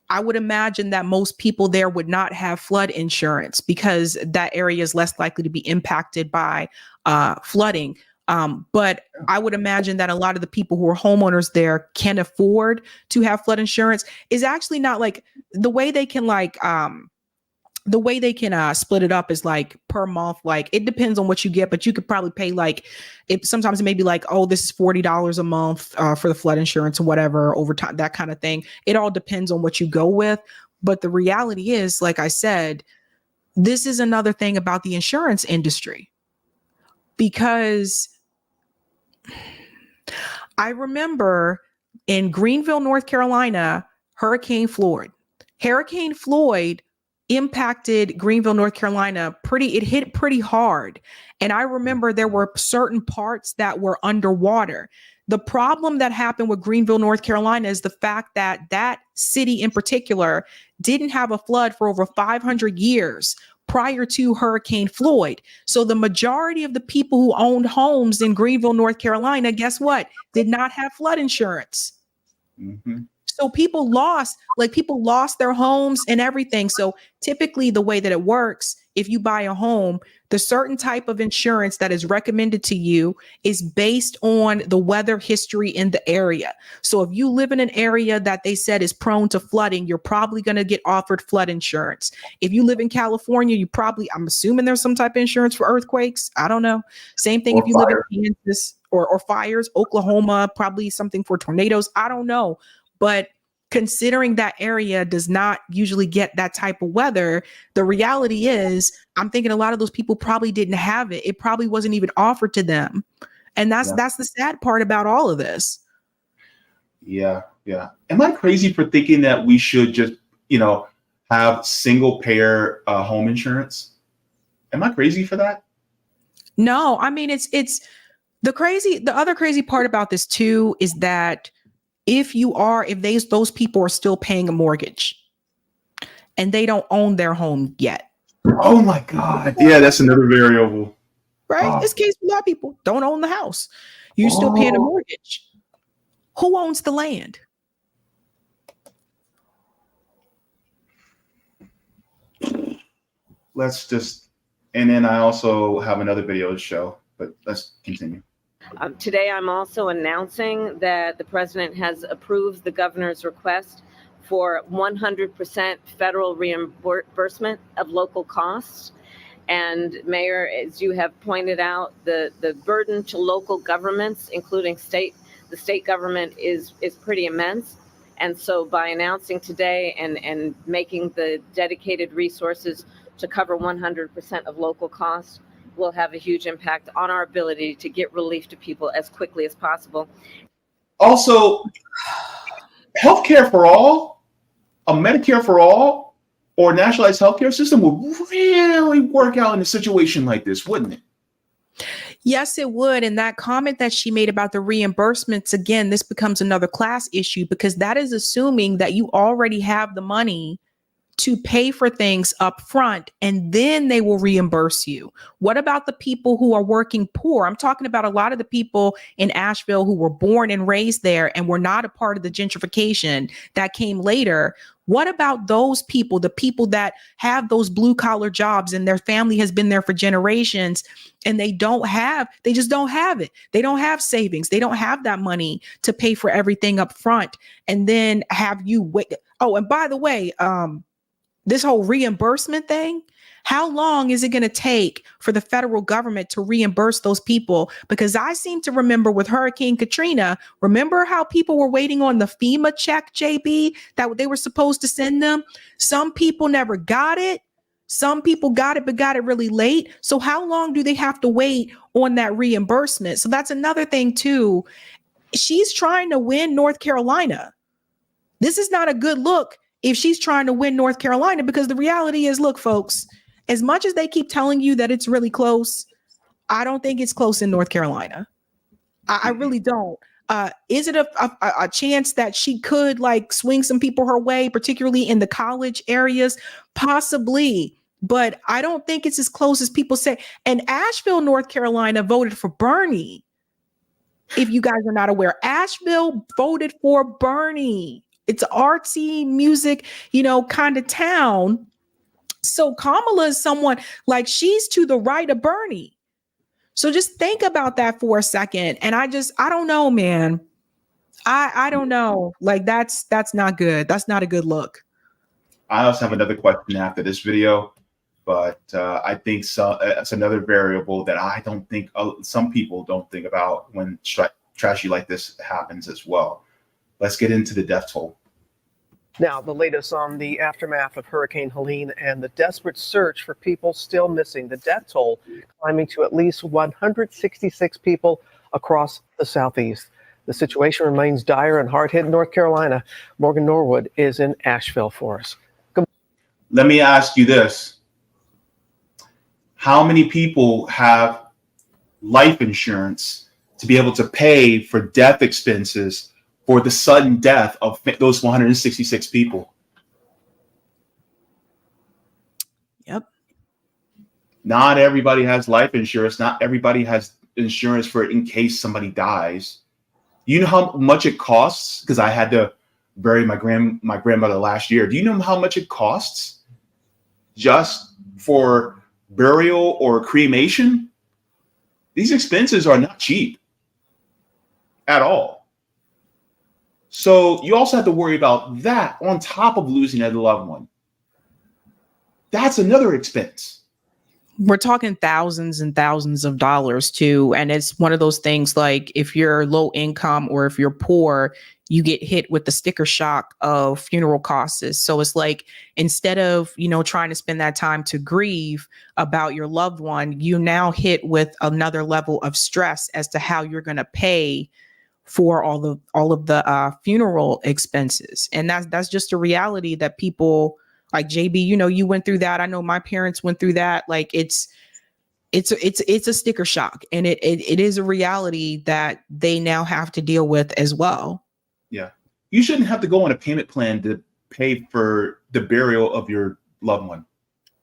I would imagine that most people there would not have flood insurance because that area is less likely to be impacted by flooding. But I would imagine that a lot of the people who are homeowners there can afford to have flood insurance. Is actually not like the way they can the way they can split it up is like per month. Like it depends on what you get, but you could probably pay like sometimes it may be like, oh, this is $40 a month for the flood insurance or whatever over time, that kind of thing. It all depends on what you go with. But the reality is, like I said, this is another thing about the insurance industry, because I remember in Greenville, North Carolina, Hurricane Floyd impacted Greenville, North Carolina it hit pretty hard. And I remember there were certain parts that were underwater. The problem that happened with Greenville, North Carolina is the fact that that city in particular didn't have a flood for over 500 years prior to Hurricane Floyd. So the majority of the people who owned homes in Greenville, North Carolina, guess what? Did not have flood insurance. Mm-hmm. So people lost their homes and everything. So typically the way that it works, if you buy a home, the certain type of insurance that is recommended to you is based on the weather history in the area. So if you live in an area that they said is prone to flooding, you're probably going to get offered flood insurance. If you live in California, I'm assuming there's some type of insurance for earthquakes. I don't know. Same thing if you live in Kansas or fires, Oklahoma, probably something for tornadoes. I don't know. But considering that area does not usually get that type of weather, the reality is I'm thinking a lot of those people probably didn't have it. It probably wasn't even offered to them. And that's the sad part about all of this. Yeah. Yeah. Am I crazy for thinking that we should just, have single payer home insurance? Am I crazy for that? No, I mean, it's the other crazy part about this too is that if those people are still paying a mortgage and they don't own their home yet. Oh my God. Yeah, that's another variable. Right? This case, a lot of people don't own the house. You're still paying a mortgage. Who owns the land? And then I also have another video to show, but let's continue. Today, I'm also announcing that the president has approved the governor's request for 100% federal reimbursement of local costs. And Mayor, as you have pointed out, the burden to local governments, including the state government, is pretty immense. And so by announcing today and making the dedicated resources to cover 100% of local costs, will have a huge impact on our ability to get relief to people as quickly as possible. Also, healthcare for all, a Medicare for all, or a nationalized healthcare system would really work out in a situation like this, wouldn't it? Yes, it would. And that comment that she made about the reimbursements, again, this becomes another class issue because that is assuming that you already have the money to pay for things up front, and then they will reimburse you. What about the people who are working poor? I'm talking about a lot of the people in Asheville who were born and raised there and were not a part of the gentrification that came later. What about those people, the people that have those blue collar jobs and their family has been there for generations and they just don't have it. They don't have savings. They don't have that money to pay for everything up front and then have you wait. Oh, and by the way, this whole reimbursement thing, how long is it going to take for the federal government to reimburse those people? Because I seem to remember with Hurricane Katrina, remember how people were waiting on the FEMA check, Jaybe, that they were supposed to send them? Some people never got it. Some people got it, but got it really late. So how long do they have to wait on that reimbursement? So that's another thing too. She's trying to win North Carolina. This is not a good look if she's trying to win North Carolina, because the reality is, look, folks, as much as they keep telling you that it's really close, I don't think it's close in North Carolina. I really don't. Is it a chance that she could like swing some people her way, particularly in the college areas? Possibly, but I don't think it's as close as people say. And Asheville, North Carolina voted for Bernie. If you guys are not aware, Asheville voted for Bernie. It's artsy music, kind of town. So Kamala is someone like she's to the right of Bernie. So just think about that for a second. And I don't know, man. I don't know. Like that's not good. That's not a good look. I also have another question after this video, but I think that's another variable that I don't think some people don't think about when tragedy like this happens as well. Let's get into the death toll. Now, the latest on the aftermath of Hurricane Helene and the desperate search for people still missing. The death toll climbing to at least 166 people across the Southeast. The situation remains dire and hard-hit in North Carolina. Morgan Norwood is in Asheville for us. Let me ask you this. How many people have life insurance to be able to pay for death expenses for the sudden death of those 166 people? Yep. Not everybody has life insurance. Not everybody has insurance for in case somebody dies. You know how much it costs? Because I had to bury my grandmother last year. Do you know how much it costs just for burial or cremation? These expenses are not cheap at all. So you also have to worry about that on top of losing a loved one. That's another expense. We're talking thousands and thousands of dollars too. And it's one of those things like if you're low income or if you're poor, you get hit with the sticker shock of funeral costs. So it's like, instead of, trying to spend that time to grieve about your loved one, you now hit with another level of stress as to how you're going to pay for all of the funeral expenses. And that's just a reality that people like Jaybe, you went through that. I know my parents went through that. Like it's a sticker shock, and it is a reality that they now have to deal with as well. Yeah. You shouldn't have to go on a payment plan to pay for the burial of your loved one.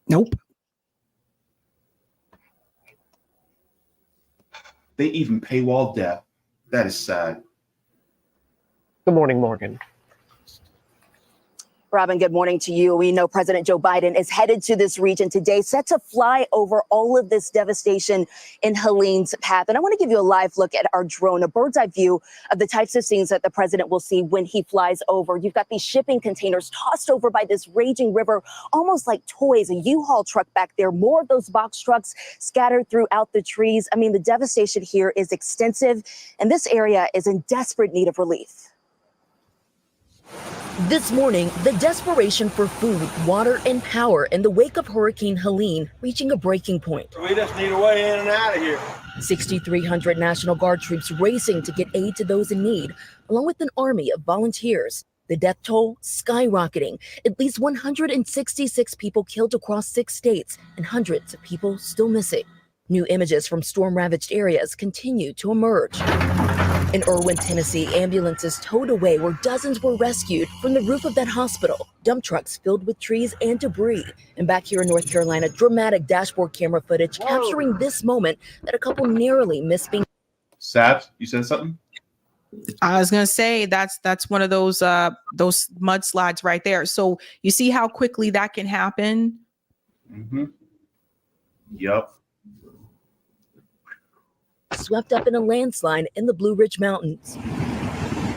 Nope. They even paywall death. That is sad. Good morning, Morgan. Robin, good morning to you. We know President Joe Biden is headed to this region today, set to fly over all of this devastation in Helene's path. And I want to give you a live look at our drone, a bird's eye view of the types of scenes that the president will see when he flies over. You've got these shipping containers tossed over by this raging river, almost like toys, a U-Haul truck back there, more of those box trucks scattered throughout the trees. I mean, the devastation here is extensive, and this area is in desperate need of relief. This morning, the desperation for food, water, and power in the wake of Hurricane Helene reaching a breaking point. We just need a way in and out of here. 6,300 National Guard troops racing to get aid to those in need, along with an army of volunteers. The death toll skyrocketing. At least 166 people killed across 6 states and hundreds of people still missing. New images from storm-ravaged areas continue to emerge. In Irwin, Tennessee, ambulances towed away where dozens were rescued from the roof of that hospital. Dump trucks filled with trees and debris. And back here in North Carolina, dramatic dashboard camera footage capturing this moment that a couple narrowly missed being. Sabs, you said something? I was gonna say that's one of those mudslides right there. So you see how quickly that can happen. Mm-hmm. Yep. Swept up in a landslide in the Blue Ridge Mountains.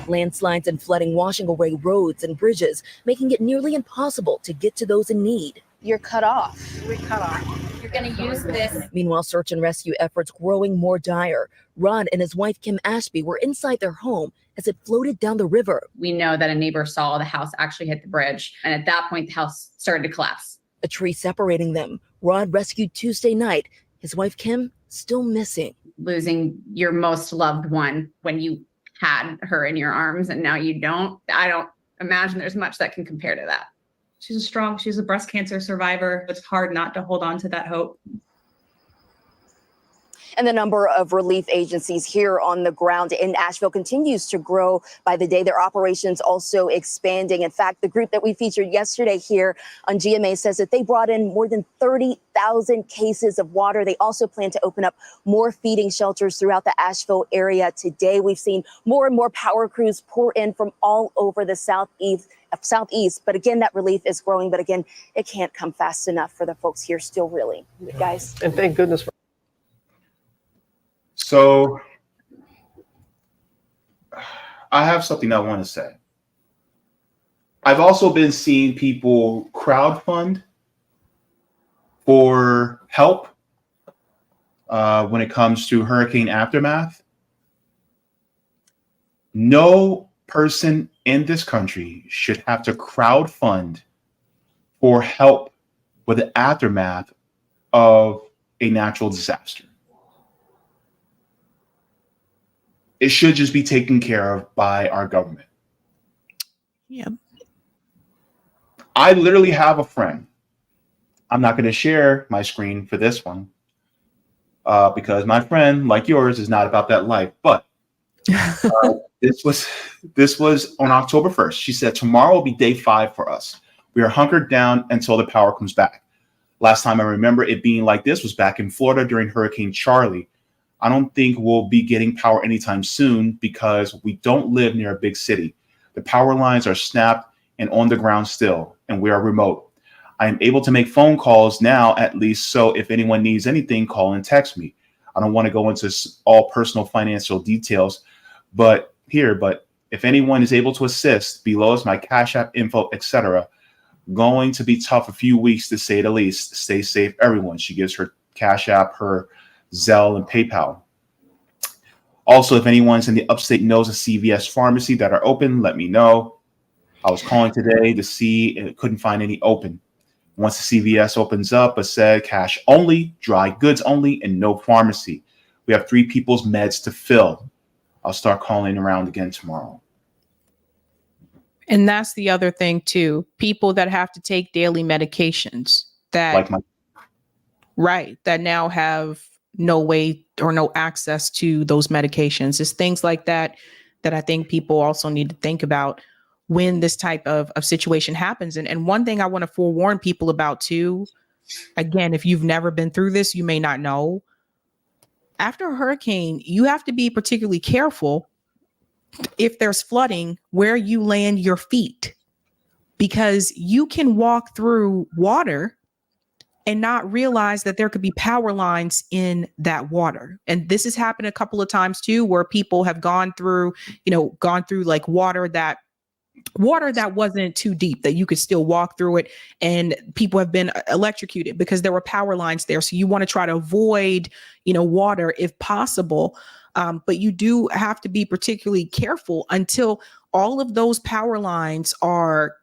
Landslides and flooding washing away roads and bridges, making it nearly impossible to get to those in need. You're cut off. We're cut off. You're going to use this. Meanwhile, search and rescue efforts growing more dire. Rod and his wife, Kim Ashby, were inside their home as it floated down the river. We know that a neighbor saw the house actually hit the bridge, and at that point, the house started to collapse. A tree separating them. Rod rescued Tuesday night. His wife, Kim, still missing. Losing your most loved one when you had her in your arms and now you don't. I don't imagine there's much that can compare to that. She's a breast cancer survivor. It's hard not to hold on to that hope. And the number of relief agencies here on the ground in Asheville continues to grow by the day. Their operations also expanding. In fact, the group that we featured yesterday here on GMA says that they brought in more than 30,000 cases of water. They also plan to open up more feeding shelters throughout the Asheville area today. We've seen more and more power crews pour in from all over the southeast. But again, that relief is growing. But again, it can't come fast enough for the folks here still reeling, guys. And thank goodness for. So I have something I want to say. I've also been seeing people crowdfund for help when it comes to hurricane aftermath. No person in this country should have to crowdfund for help with the aftermath of a natural disaster. It should just be taken care of by our government. Yeah. I literally have a friend. I'm not going to share my screen for this one because my friend, like yours, is not about that life. But this was on October 1st. She said, tomorrow will be day 5 for us. We are hunkered down until the power comes back. Last time I remember it being like this was back in Florida during Hurricane Charlie. I don't think we'll be getting power anytime soon because we don't live near a big city. The power lines are snapped and on the ground still, and we are remote. I am able to make phone calls now, at least, so if anyone needs anything, call and text me. I don't want to go into all personal financial details, but if anyone is able to assist, below is my Cash App info, etc. Going to be tough a few weeks to say the least. Stay safe, everyone. She gives her Cash App, her Zelle, and PayPal. Also, if anyone's in the upstate knows a CVS pharmacy that are open, let me know. I was calling today to see and couldn't find any open. Once the CVS opens up, it said cash only, dry goods only, and no pharmacy. We have 3 people's meds to fill. I'll start calling around again tomorrow. And that's the other thing too. People that have to take daily medications that that now have no way or no access to those medications. It's things like that that I think people also need to think about when this type of situation happens. And one thing I want to forewarn people about too, again, if you've never been through this, you may not know. After a hurricane, you have to be particularly careful if there's flooding where you land your feet, because you can walk through water and not realize that there could be power lines in that water. And this has happened a couple of times too, where people have gone through like water that wasn't too deep, that you could still walk through it, and people have been electrocuted because there were power lines there. So you want to try to avoid, water if possible. But you do have to be particularly careful until all of those power lines are,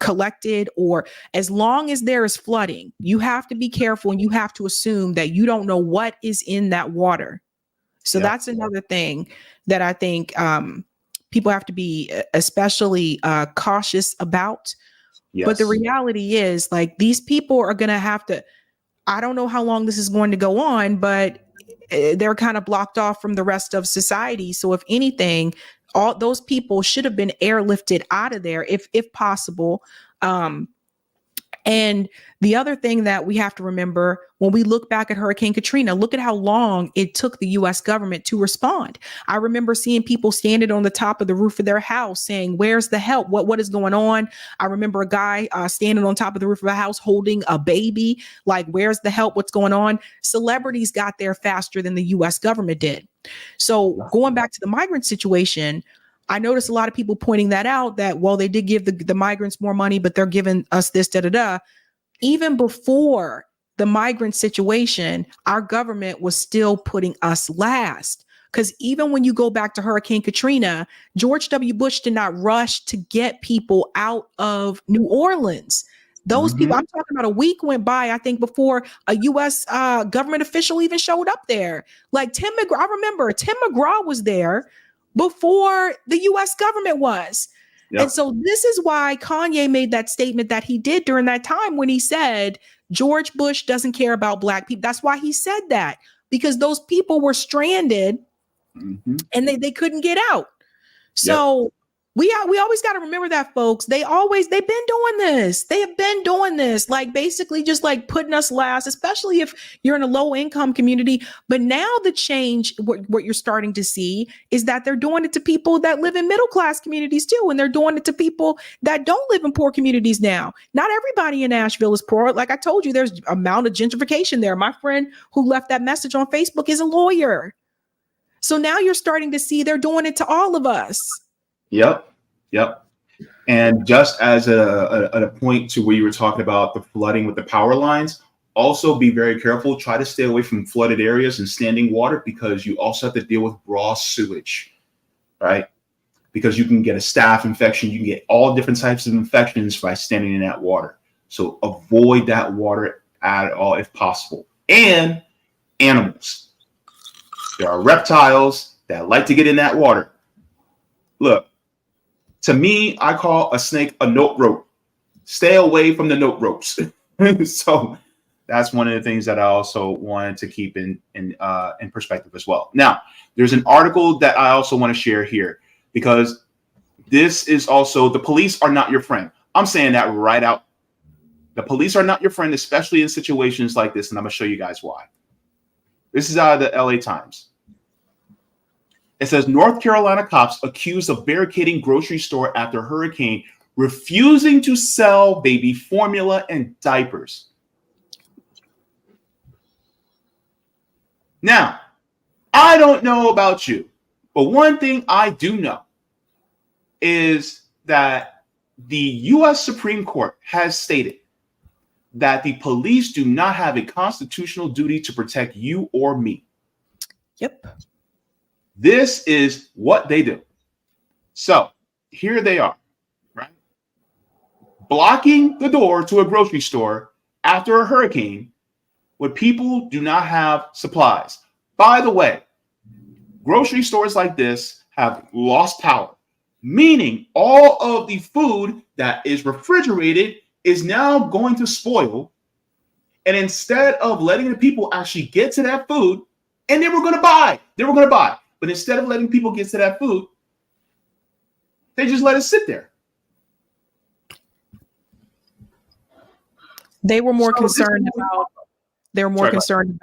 collected, or as long as there is flooding, you have to be careful, and you have to assume that you don't know what is in that water. So that's another thing that I think people have to be especially cautious about. Yes. But the reality is, like, these people are going to have to, I don't know how long this is going to go on, but they're kind of blocked off from the rest of society. So if anything, all those people should have been airlifted out of there if possible. And the other thing that we have to remember when we look back at Hurricane Katrina, look at how long it took the U.S. government to respond. I remember seeing people standing on the top of the roof of their house saying, "Where's the help? What is going on?" I remember a guy standing on top of the roof of a house holding a baby, like, "Where's the help? What's going on?" Celebrities got there faster than the U.S. government did. So going back to the migrant situation, I noticed a lot of people pointing that out, that, well, they did give the migrants more money, but they're giving us this, da-da-da. Even before the migrant situation, our government was still putting us last. Because even when you go back to Hurricane Katrina, George W. Bush did not rush to get people out of New Orleans. Those people, I'm talking about a week went by, I think, before a U.S. Government official even showed up there. Like Tim McGraw, I remember Tim McGraw was there before the U.S. government was. Yep. And so this is why Kanye made that statement that he did during that time when he said, George Bush doesn't care about Black people. That's why he said that, because those people were stranded and they couldn't get out. So we always got to remember that, folks. They've been doing this. They have been doing this, like basically just like putting us last, especially if you're in a low income community. But now the change, what you're starting to see is that they're doing it to people that live in middle class communities too. And they're doing it to people that don't live in poor communities now. Not everybody in Nashville is poor. Like I told you, there's amount of gentrification there. My friend who left that message on Facebook is a lawyer. So now you're starting to see they're doing it to all of us. Yep. And just as a point to where you were talking about the flooding with the power lines, also be very careful. Try to stay away from flooded areas and standing water, because you also have to deal with raw sewage, right? Because you can get a staph infection. You can get all different types of infections by standing in that water. So avoid that water at all if possible. And animals. There are reptiles that like to get in that water. Look, to me, I call a snake a note rope. Stay away from the note ropes. So that's one of the things that I also wanted to keep in perspective as well. Now, there's an article that I also want to share here, because this is also, the police are not your friend. I'm saying that right out. The police are not your friend, especially in situations like this, and I'm going to show you guys why. This is out of the LA Times. It says, North Carolina cops accused of barricading grocery store after hurricane, refusing to sell baby formula and diapers. Now, I don't know about you, but one thing I do know is that the U.S. Supreme Court has stated that the police do not have a constitutional duty to protect you or me. Yep. This is what they do. So here they are, right? Blocking the door to a grocery store after a hurricane when people do not have supplies. By the way, grocery stores like this have lost power, meaning all of the food that is refrigerated is now going to spoil. And instead of letting the people actually get to that food, and they were going to buy, but instead of letting people get to that food, they just let it sit there. They were more concerned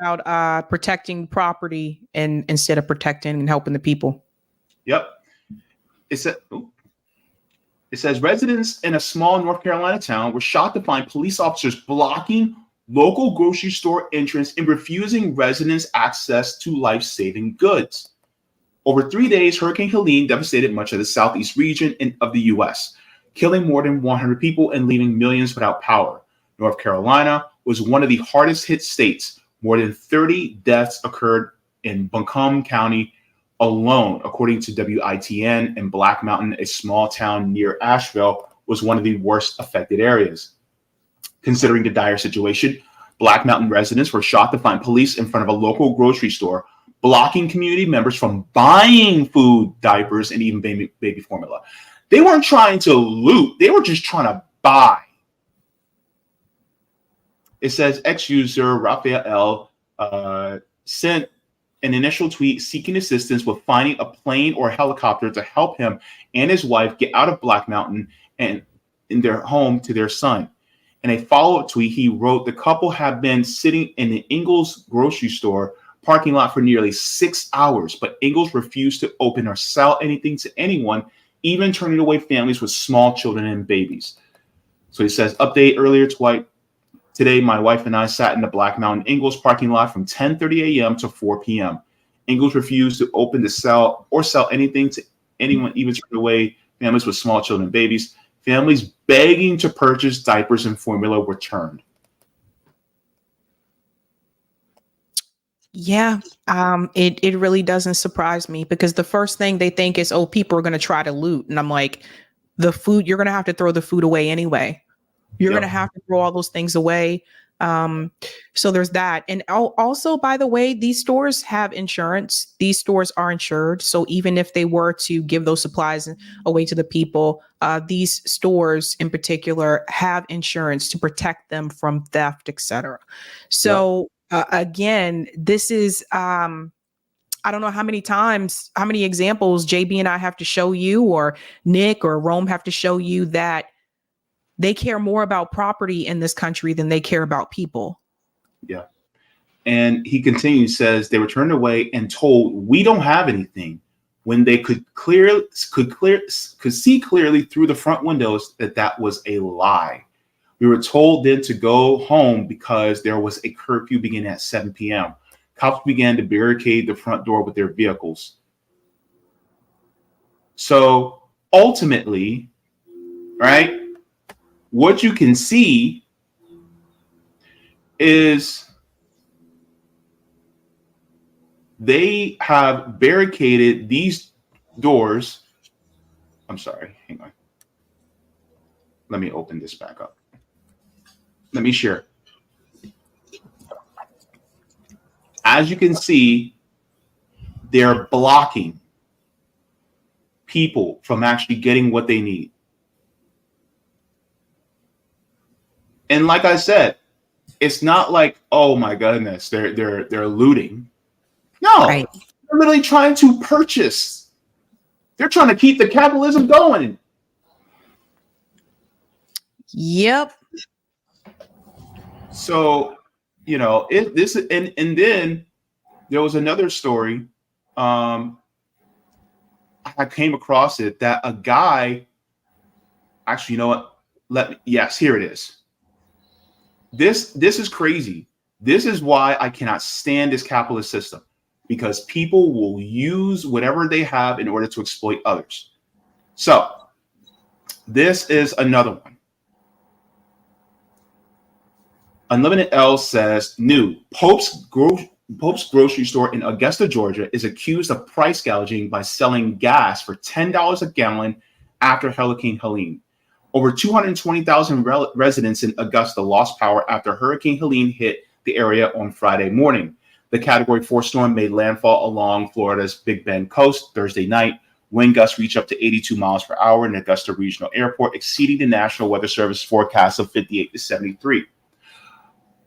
about protecting property and instead of protecting and helping the people. Yep. It says residents in a small North Carolina town were shocked to find police officers blocking local grocery store entrance and refusing residents access to life-saving goods. Over 3 days, Hurricane Helene devastated much of the southeast region of the U.S., killing more than 100 people and leaving millions without power. North Carolina was one of the hardest hit states. More than 30 deaths occurred in Buncombe County alone, according to WITN, and Black Mountain, a small town near Asheville, was one of the worst affected areas. Considering the dire situation, Black Mountain residents were shocked to find police in front of a local grocery store, blocking community members from buying food, diapers, and even baby formula. They weren't trying to loot. They were just trying to buy. It says ex-user Raphael sent an initial tweet seeking assistance with finding a plane or helicopter to help him and his wife get out of Black Mountain and in their home to their son. In a follow-up tweet, he wrote, the couple had been sitting in the Ingles grocery store parking lot for nearly 6 hours, but Ingles refused to open or sell anything to anyone, even turning away families with small children and babies. So he says, update earlier today, my wife and I sat in the Black Mountain Ingles parking lot from 10:30 a.m. to 4 p.m. Ingles refused to open to sell anything to anyone, even turn away families with small children and babies. Families begging to purchase diapers and formula were turned. Yeah, it really doesn't surprise me, because the first thing they think is, oh, people are going to try to loot. And I'm like, the food, you're going to have to throw the food away anyway. You're going to have to throw all those things away. So there's that. And also, by the way, these stores have insurance. These stores are insured. So even if they were to give those supplies away to the people, these stores in particular have insurance to protect them from theft, etc. So again, this is, I don't know how many examples Jaybe and I have to show you, or Nick or Rome have to show you, that they care more about property in this country than they care about people. Yeah. And he continues, says they were turned away and told, we don't have anything, when they could see clearly through the front windows that was a lie. We were told then to go home because there was a curfew beginning at 7 p.m. Cops began to barricade the front door with their vehicles. So ultimately, right? What you can see is they have barricaded these doors. I'm sorry, hang on. Let me open this back up. Let me share. As you can see, they're blocking people from actually getting what they need. And like I said, it's not like, oh my goodness, they're looting. No, Right. they're literally trying to purchase. They're trying to keep the capitalism going. Yep. So, you know, and then there was another story. I came across it that a guy, actually, you know what? Yes, here it is. This is crazy. This is why I cannot stand this capitalist system, because people will use whatever they have in order to exploit others. So this is another one. Unlimited L says, new Pope's grocery store in Augusta, Georgia is accused of price gouging by selling gas for $10 a gallon after Hurricane Helene. Over 220,000 residents in Augusta lost power after Hurricane Helene hit the area on Friday morning. The Category 4 storm made landfall along Florida's Big Bend coast Thursday night. Wind gusts reached up to 82 miles per hour in Augusta Regional Airport, exceeding the National Weather Service forecast of 58 to 73.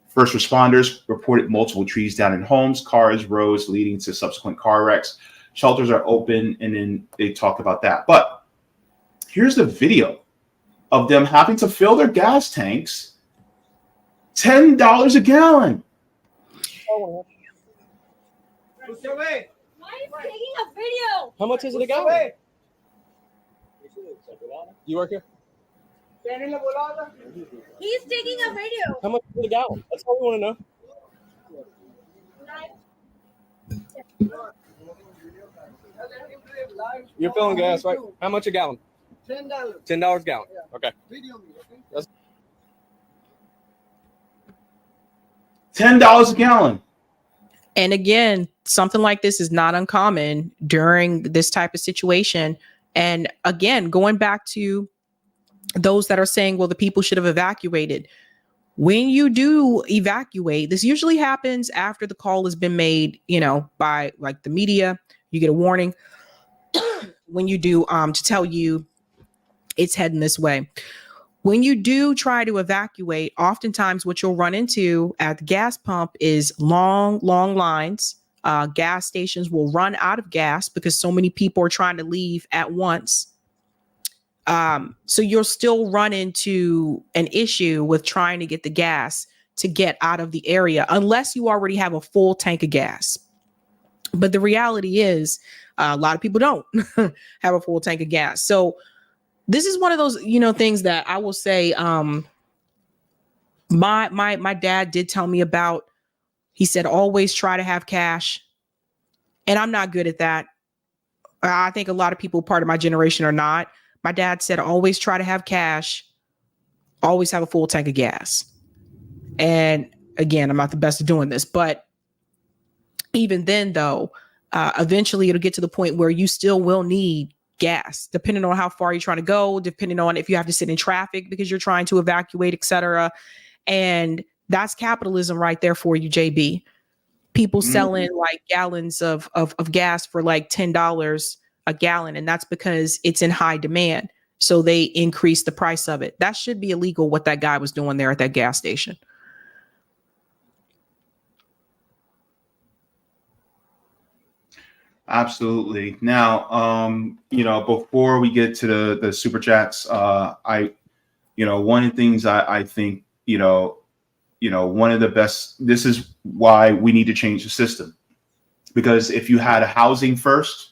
First responders reported multiple trees down in homes, cars, roads, leading to subsequent car wrecks. Shelters are open, and then they talk about that. But here's the video of them having to fill their gas tanks, $10 a gallon. Why are you taking a video? How much is it a gallon? You work here? He's taking a video. How much is it a gallon? That's all we want to know. You're filling gas, right? How much a gallon? $10. $10 a gallon. Okay. That's $10 a gallon. And again, something like this is not uncommon during this type of situation. And again, going back to those that are saying, well, the people should have evacuated. When you do evacuate, this usually happens after the call has been made, you know, by like the media. You get a warning when you do to tell you it's heading this way. When you do try to evacuate, oftentimes what you'll run into at the gas pump is long lines. Gas stations will run out of gas because so many people are trying to leave at once. So you'll still run into an issue with trying to get the gas to get out of the area unless you already have a full tank of gas. But the reality is a lot of people don't have a full tank of gas. So this is one of those, you know, things that I will say, my dad did tell me about. He said, always try to have cash. And I'm not good at that. I think a lot of people part of my generation are not. My dad said, always try to have cash, always have a full tank of gas. And again, I'm not the best at doing this, but even then though, eventually it'll get to the point where you still will need gas, depending on how far you're trying to go, depending on if you have to sit in traffic because you're trying to evacuate, etc. And that's capitalism right there for you, Jaybe. People selling like gallons of gas for like $10 a gallon. And that's because it's in high demand. So they increase the price of it. That should be illegal, what that guy was doing there at that gas station. Absolutely. Now, you know, before we get to the super chats, one of the things I think, one of the best, this is why we need to change the system. Because if you had a housing first,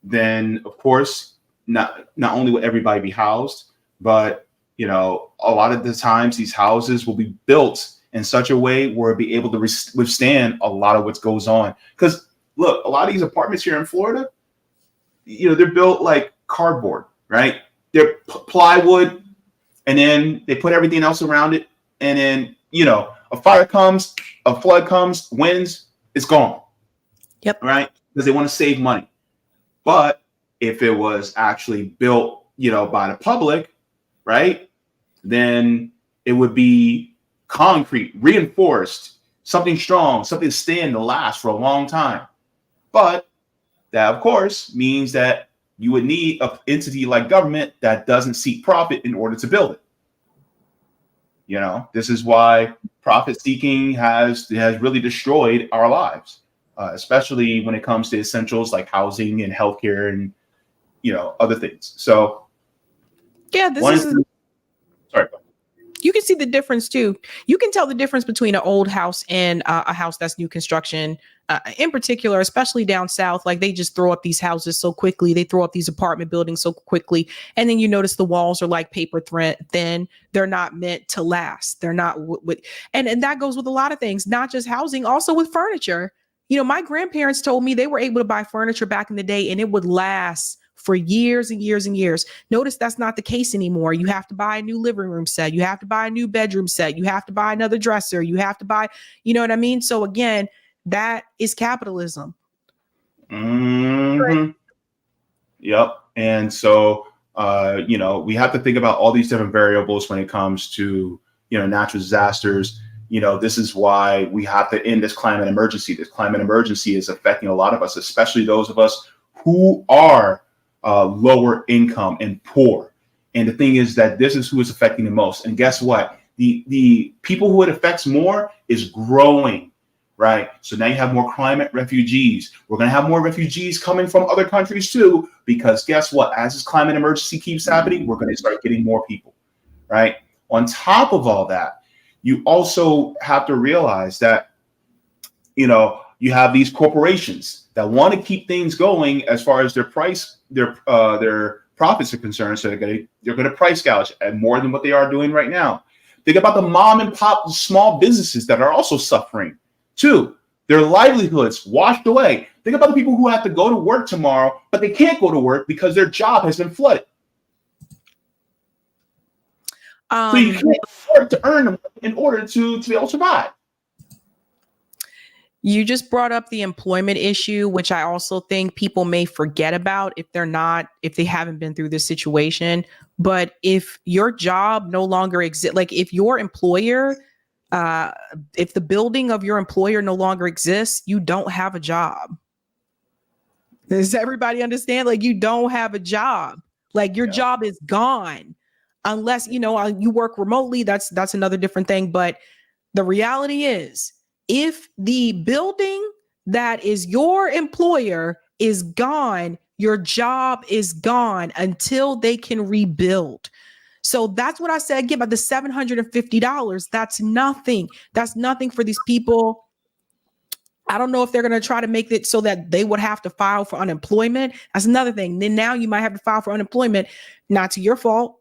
then of course, not only would everybody be housed, but, you know, a lot of the times these houses will be built in such a way where it'll be able to withstand a lot of what goes on. Because look, a lot of these apartments here in Florida, you know, they're built like cardboard, right? They're plywood, and then they put everything else around it, and then a fire comes, a flood comes, winds, it's gone. Yep. Right, because they want to save money. But if it was actually built, by the public, right, then it would be concrete, reinforced, something strong, something to stand to last for a long time. But that, of course, means that you would need an entity like government that doesn't seek profit in order to build it. This is why profit seeking has really destroyed our lives, especially when it comes to essentials like housing and healthcare and other things. So yeah, sorry. You can see the difference too. You can tell the difference between an old house and a house that's new construction. In particular, especially down south, like they just throw up these houses so quickly. They throw up these apartment buildings so quickly. And then you notice the walls are like paper thin. They're not meant to last. They're not and that goes with a lot of things, not just housing, also with furniture. My grandparents told me they were able to buy furniture back in the day and it would last for years and years and years. Notice that's not the case anymore. You have to buy a new living room set. You have to buy a new bedroom set. You have to buy another dresser. You have to buy, you know what I mean? So again, that is capitalism. Mm-hmm. Yep. And so, we have to think about all these different variables when it comes to, natural disasters. This is why we have to end this climate emergency. This climate emergency is affecting a lot of us, especially those of us who are lower income and poor. And the thing is that this is who is affecting the most. And guess what? The people who it affects more is growing, right? So now you have more climate refugees. We're going to have more refugees coming from other countries too, because guess what? As this climate emergency keeps happening, we're going to start getting more people, right? On top of all that, you also have to realize that, you have these corporations that want to keep things going as far as their profits are concerned. So they're going to price gouge at more than what they are doing right now. Think about the mom and pop small businesses that are also suffering too. Their livelihoods washed away. Think about the people who have to go to work tomorrow, but they can't go to work because their job has been flooded. So you can't afford to earn them in order to be able to survive. You just brought up the employment issue, which I also think people may forget about if they haven't been through this situation. But if your job no longer exists, like if your employer, if the building of your employer no longer exists, you don't have a job. Does everybody understand? Like you don't have a job. Like your job is gone. Unless, you work remotely, that's another different thing. But the reality is, if the building that is your employer is gone, your job is gone until they can rebuild. So that's what I said again about the $750. That's nothing. That's nothing for these people. I don't know if they're going to try to make it so that they would have to file for unemployment. That's another thing. Then now you might have to file for unemployment, not to your fault.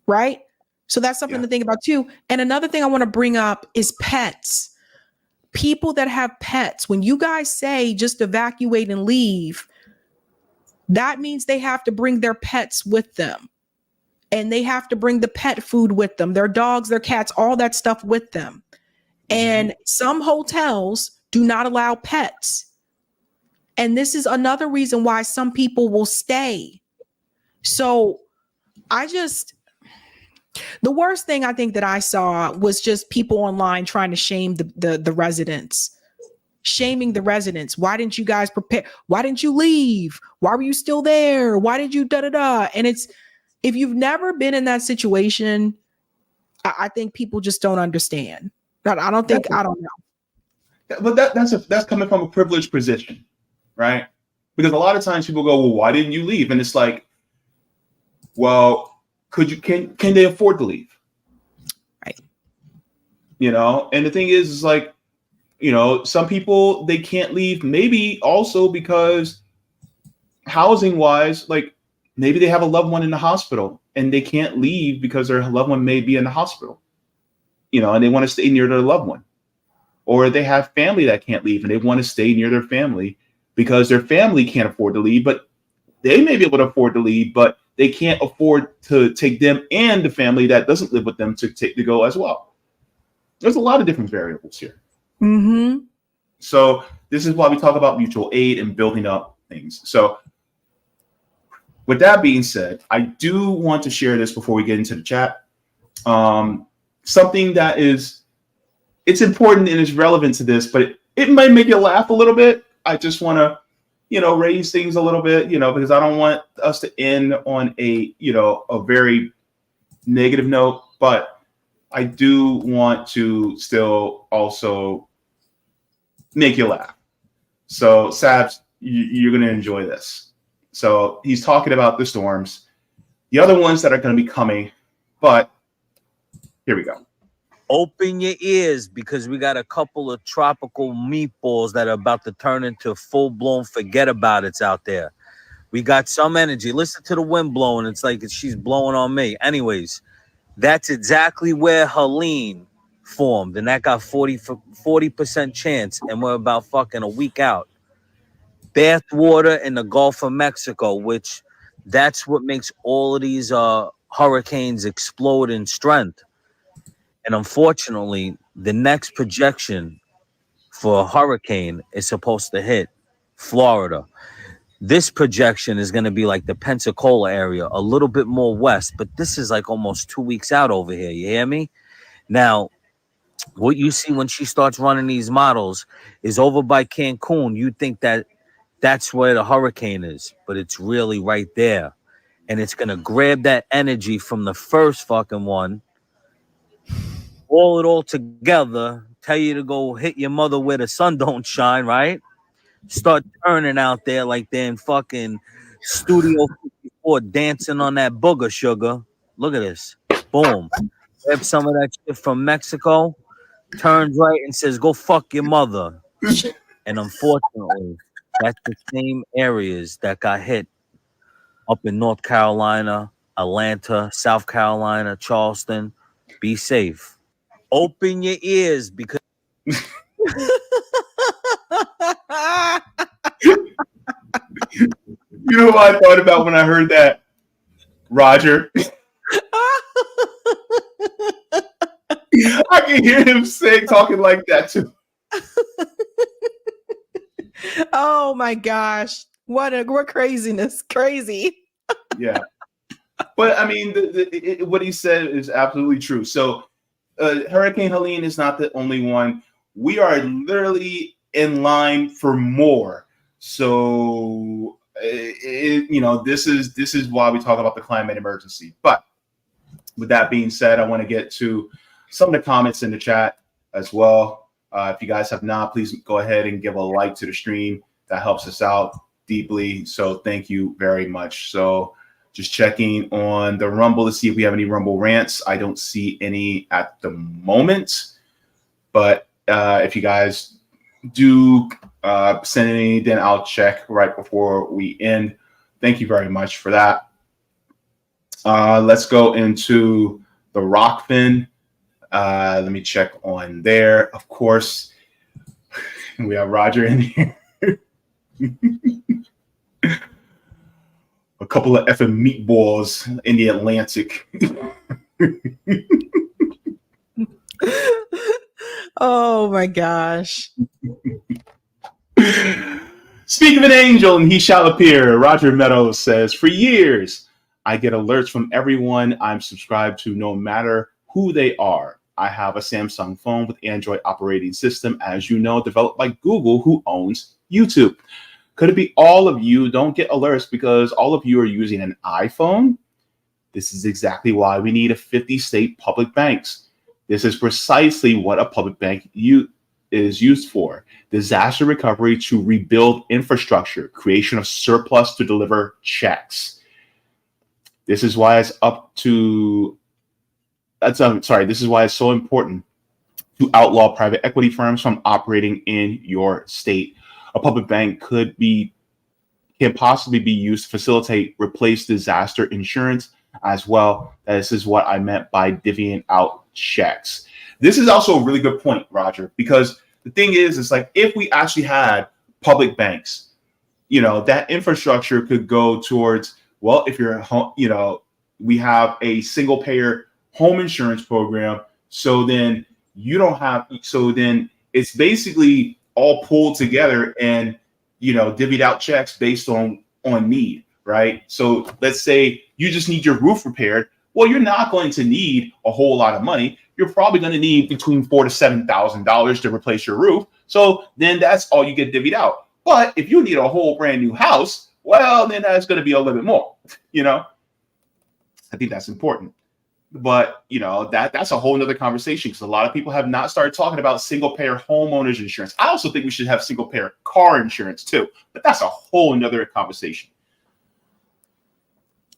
Right? So that's something to think about too. And another thing I want to bring up is pets. People that have pets, when you guys say just evacuate and leave, that means they have to bring their pets with them. And they have to bring the pet food with them, their dogs, their cats, all that stuff with them. And some hotels do not allow pets. And this is another reason why some people will stay. So the worst thing I think that I saw was just people online trying to shame the residents, shaming the residents. Why didn't you guys prepare? Why didn't you leave? Why were you still there? Why did you da-da-da? And if you've never been in that situation, I think people just don't understand. I don't know. But that's coming from a privileged position, right? Because a lot of times people go, well, why didn't you leave? And it's like, well, can they afford to leave? Right. And the thing is like, some people, they can't leave, maybe also because housing wise, like maybe they have a loved one in the hospital and they can't leave because their loved one may be in the hospital, and they want to stay near their loved one. Or they have family that can't leave and they want to stay near their family because their family can't afford to leave, but they may be able to afford to leave, but they can't afford to take them and the family that doesn't live with them to go as well. There's a lot of different variables here. Mm-hmm. So this is why we talk about mutual aid and building up things. So with that being said, I do want to share this before we get into the chat. Something that it's important and is relevant to this, but it might make you laugh a little bit. I just want to, raise things a little bit, because I don't want us to end on a very negative note, but I do want to still also make you laugh. So, Sabs, you're going to enjoy this. So he's talking about the storms, the other ones that are going to be coming, but here we go. Open your ears because we got a couple of tropical meatballs that are about to turn into full-blown forget-about-it's out there. We got some energy. Listen to the wind blowing. It's like she's blowing on me. Anyways, that's exactly where Helene formed, and that got 40% chance, and we're about fucking a week out. Bathwater in the Gulf of Mexico, which that's what makes all of these hurricanes explode in strength. And unfortunately, the next projection for a hurricane is supposed to hit Florida. This projection is going to be like the Pensacola area, a little bit more west, but this is like almost 2 weeks out over here. You hear me? Now, what you see when she starts running these models is over by Cancun. You think that that's where the hurricane is, but it's really right there. And it's going to grab that energy from the first fucking one, all it all together, tell you to go hit your mother where the sun don't shine, right? Start turning out there like they're in fucking Studio 54 dancing on that booger sugar. Look at this. Boom. Grab some of that shit from Mexico, turns right and says, go fuck your mother. And unfortunately, that's the same areas that got hit up in North Carolina, Atlanta, South Carolina, Charleston. Be safe. Open your ears because you know what I thought about when I heard that, Roger? I can hear him talking like that too. Oh my gosh. What craziness. Crazy. Yeah. But I mean, what he said is absolutely true. So Hurricane Helene is not the only one. We are literally in line for more. So, this is why we talk about the climate emergency. But with that being said, I want to get to some of the comments in the chat as well. If you guys have not, please go ahead and give a like to the stream. That helps us out deeply. So thank you very much. So just checking on the Rumble to see if we have any Rumble rants. I don't see any at the moment. But if you guys do send any, then I'll check right before we end. Thank you very much for that. Let's go into the Rockfin. Let me check on there. Of course, we have Roger in here. A couple of effing meatballs in the Atlantic. Oh my gosh. Speak of an angel and he shall appear. Roger Meadows says, for years, I get alerts from everyone I'm subscribed to, no matter who they are. I have a Samsung phone with Android operating system, as you know, developed by Google, who owns YouTube. Could it be all of you don't get alerts because all of you are using an iPhone? This is exactly why we need a 50-state public banks. This is precisely what a public bank is used for. Disaster recovery to rebuild infrastructure, creation of surplus to deliver checks. This is why it's this is why it's so important to outlaw private equity firms from operating in your state. A public bank can possibly be used to facilitate, replace disaster insurance as well. This is what I meant by divvying out checks. This is also a really good point, Roger, because the thing is, it's like if we actually had public banks, that infrastructure could go towards, well, if you're home, we have a single payer home insurance program. So then then it's basically all pulled together and, divvied out checks based on need, right? So let's say you just need your roof repaired. Well, you're not going to need a whole lot of money. You're probably going to need between $4,000 to $7,000 to replace your roof. So then that's all you get divvied out. But if you need a whole brand new house, well, then that's going to be a little bit more, I think that's important. But, that's a whole nother conversation, because a lot of people have not started talking about single payer homeowners insurance. I also think we should have single payer car insurance too, but that's a whole nother conversation.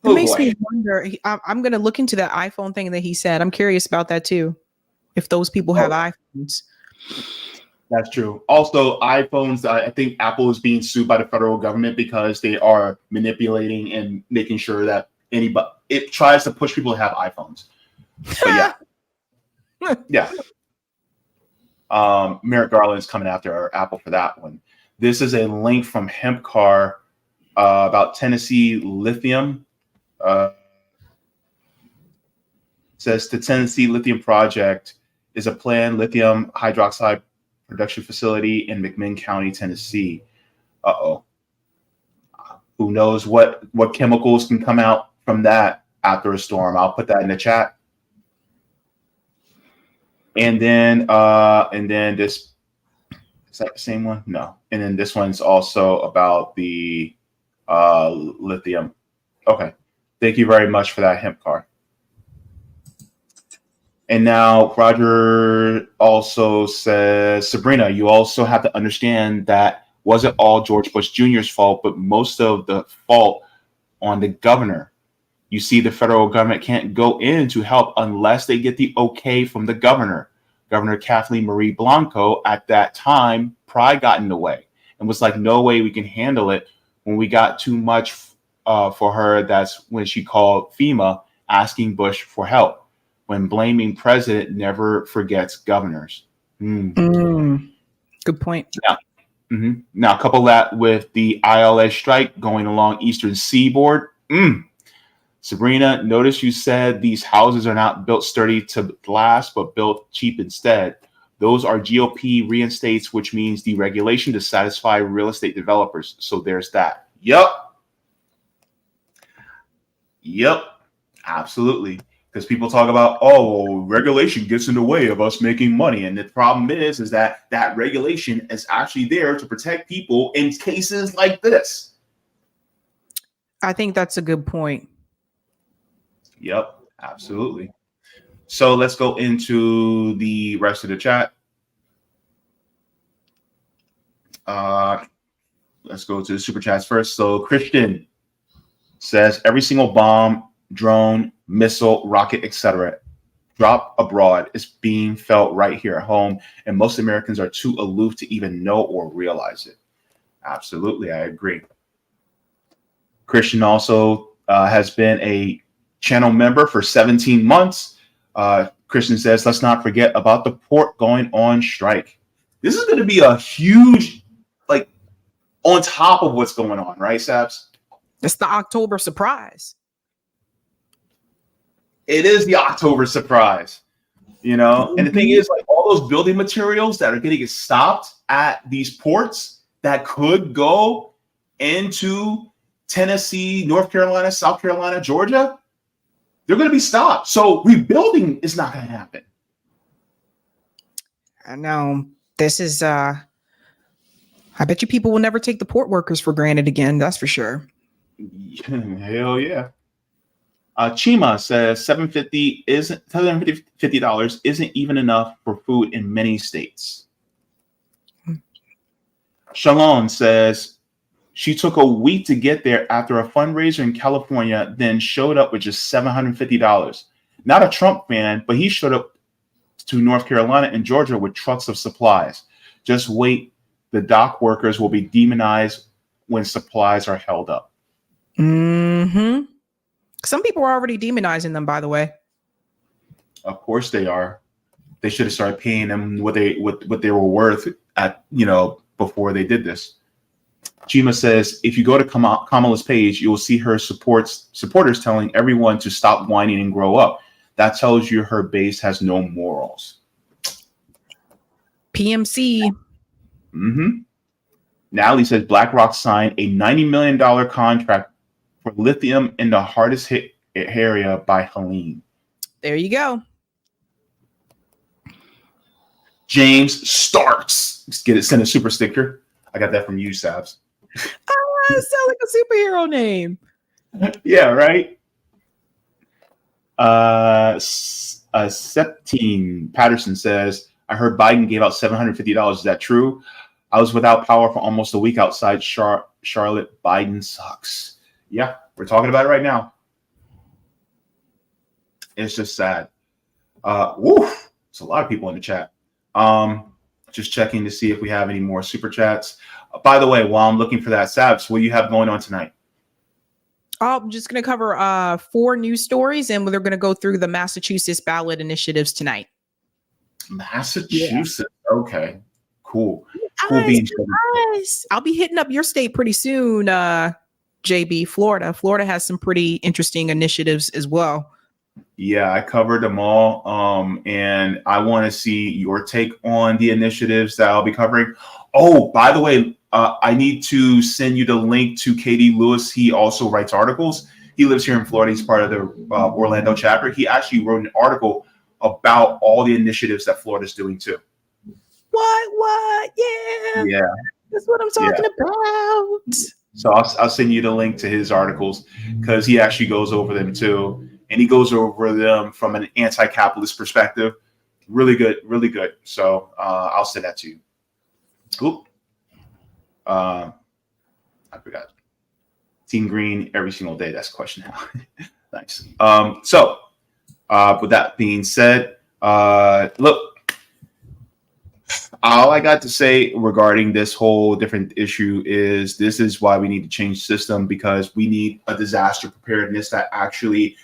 It makes me wonder. I'm going to look into that iPhone thing that he said. I'm curious about that too. If those people have iPhones. That's true. Also, iPhones, I think Apple is being sued by the federal government because they are manipulating and making sure that it tries to push people to have iPhones. But yeah. Merrick Garland's coming after Apple for that one. This is a link from Hempcar about Tennessee lithium. Says the Tennessee Lithium Project is a planned lithium hydroxide production facility in McMinn County, Tennessee. Who knows what chemicals can come out from that after a storm? I'll put that in the chat. And then this, is that the same one? No. And then this one's also about the lithium. Okay. Thank you very much for that, Hempcar. And now Roger also says, Sabrina, you also have to understand that wasn't all George Bush Jr.'s fault, but most of the fault on the governor. You see, the federal government can't go in to help unless they get the okay from the governor. Governor Kathleen Marie Blanco at that time, pride got in the way and was like, no way we can handle it. When we got too much for her, that's when she called FEMA asking Bush for help. When blaming president never forgets governors. Good point. Yeah. Now, couple that with the ILS strike going along Eastern Seaboard. Sabrina, notice you said these houses are not built sturdy to last, but built cheap instead. Those are GOP reinstates, which means deregulation to satisfy real estate developers. So there's that. Yep. Absolutely. Because people talk about, regulation gets in the way of us making money. And the problem is that regulation is actually there to protect people in cases like this. I think that's a good point. Yep, absolutely. So let's go into the rest of the chat. Let's go to the super chats first. So Christian says every single bomb, drone, missile, rocket, etc. drop abroad is being felt right here at home, and most Americans are too aloof to even know or realize it. Absolutely, I agree. Christian also has been a channel member for 17 months. Christian says, let's not forget about the port going on strike. This is going to be a huge, on top of what's going on, right, Sabs? It's the October surprise. It is the October surprise, And the thing is, all those building materials that are going to get stopped at these ports that could go into Tennessee, North Carolina, South Carolina, Georgia, they're going to be stopped. So rebuilding is not going to happen. I know. This is, I bet you people will never take the port workers for granted again. That's for sure. Hell yeah. Chima says $750 isn't even enough for food in many states. Shalon says she took a week to get there after a fundraiser in California, then showed up with just $750. Not a Trump fan, but he showed up to North Carolina and Georgia with trucks of supplies. Just wait, the dock workers will be demonized when supplies are held up. Some people are already demonizing them, by the way. Of course they are. They should have started paying them what they were worth at, before they did this. Chima says, if you go to Kamala's page, you will see her supporters telling everyone to stop whining and grow up. That tells you her base has no morals. PMC. Mm-hmm. Natalie says BlackRock signed a $90 million contract for lithium in the hardest hit area by Helene. There you go. James Starks. Let's get it. Send a super sticker. I got that from you, Sabs. Oh, it sounds like a superhero name. Yeah, right. Septine Patterson says, I heard Biden gave out $750. Is that true? I was without power for almost a week outside Charlotte. Biden sucks. Yeah, we're talking about it right now. It's just sad. Woof. It's a lot of people in the chat. Just checking to see if we have any more super chats. By the way, while I'm looking for that, Sabs, what do you have going on tonight? I'm just going to cover 4 news stories, and we're going to go through the Massachusetts ballot initiatives tonight. Massachusetts. Yeah. Okay. Cool. Cool beans. I'll be hitting up your state pretty soon, Jaybe, Florida. Florida has some pretty interesting initiatives as well. Yeah, I covered them all. And I want to see your take on the initiatives that I'll be covering. Oh, by the way, I need to send you the link to KD Lewis. He also writes articles. He lives here in Florida. He's part of the Orlando chapter. He actually wrote an article about all the initiatives that Florida's doing too. What? Yeah. Yeah. That's what I'm talking about. So I'll send you the link to his articles because he actually goes over them too. And he goes over them from an anti-capitalist perspective. Really good, really good. So I'll send that to you. Cool. I forgot. Team Green every single day. That's a question now. Nice. So with that being said, look, all I got to say regarding this whole different issue is this is why we need to change the system, because we need a disaster preparedness that actually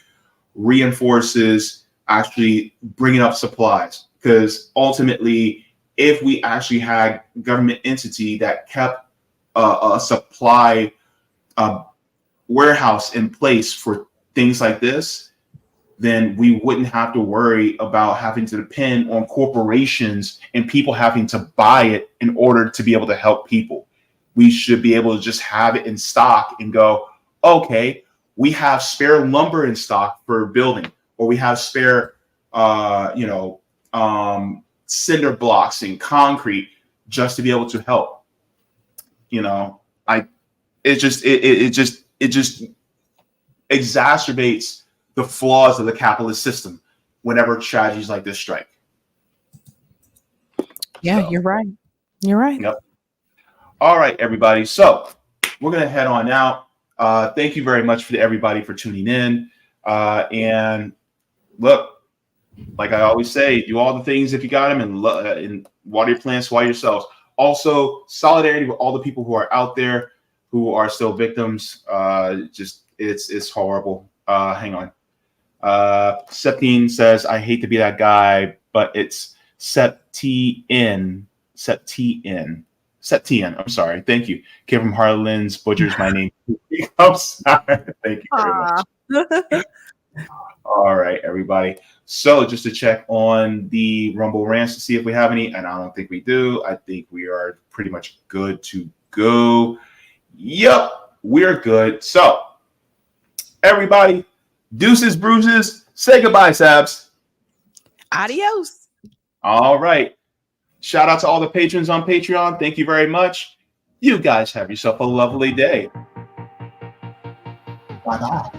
reinforces actually bringing up supplies. Because ultimately, if we actually had government entity that kept a supply warehouse in place for things like this, then we wouldn't have to worry about having to depend on corporations and people having to buy it in order to be able to help people. We should be able to just have it in stock and go, okay, we have spare lumber in stock for building, or we have spare, cinder blocks and concrete just to be able to help. It just exacerbates the flaws of the capitalist system whenever tragedies like this strike. Yeah, so, you're right. You're right. Yep. All right, everybody. So we're going to head on out. Thank you very much for everybody for tuning in. And look, like I always say, do all the things if you got them, and water your plants, water yourselves. Also, solidarity with all the people who are out there who are still victims. It's horrible. Hang on. Septine says, I hate to be that guy, but it's Septien. I'm sorry. Thank you. Kid from Harlan's butchers my name. I'm sorry. Thank you very much. All right, everybody. So just to check on the Rumble rants to see if we have any, and I don't think we do. I think we are pretty much good to go. Yep, we're good. So everybody, deuces, bruises. Say goodbye, Sabs. Adios. All right. Shout out to all the patrons on Patreon. Thank you very much. You guys have yourself a lovely day. Bye-bye.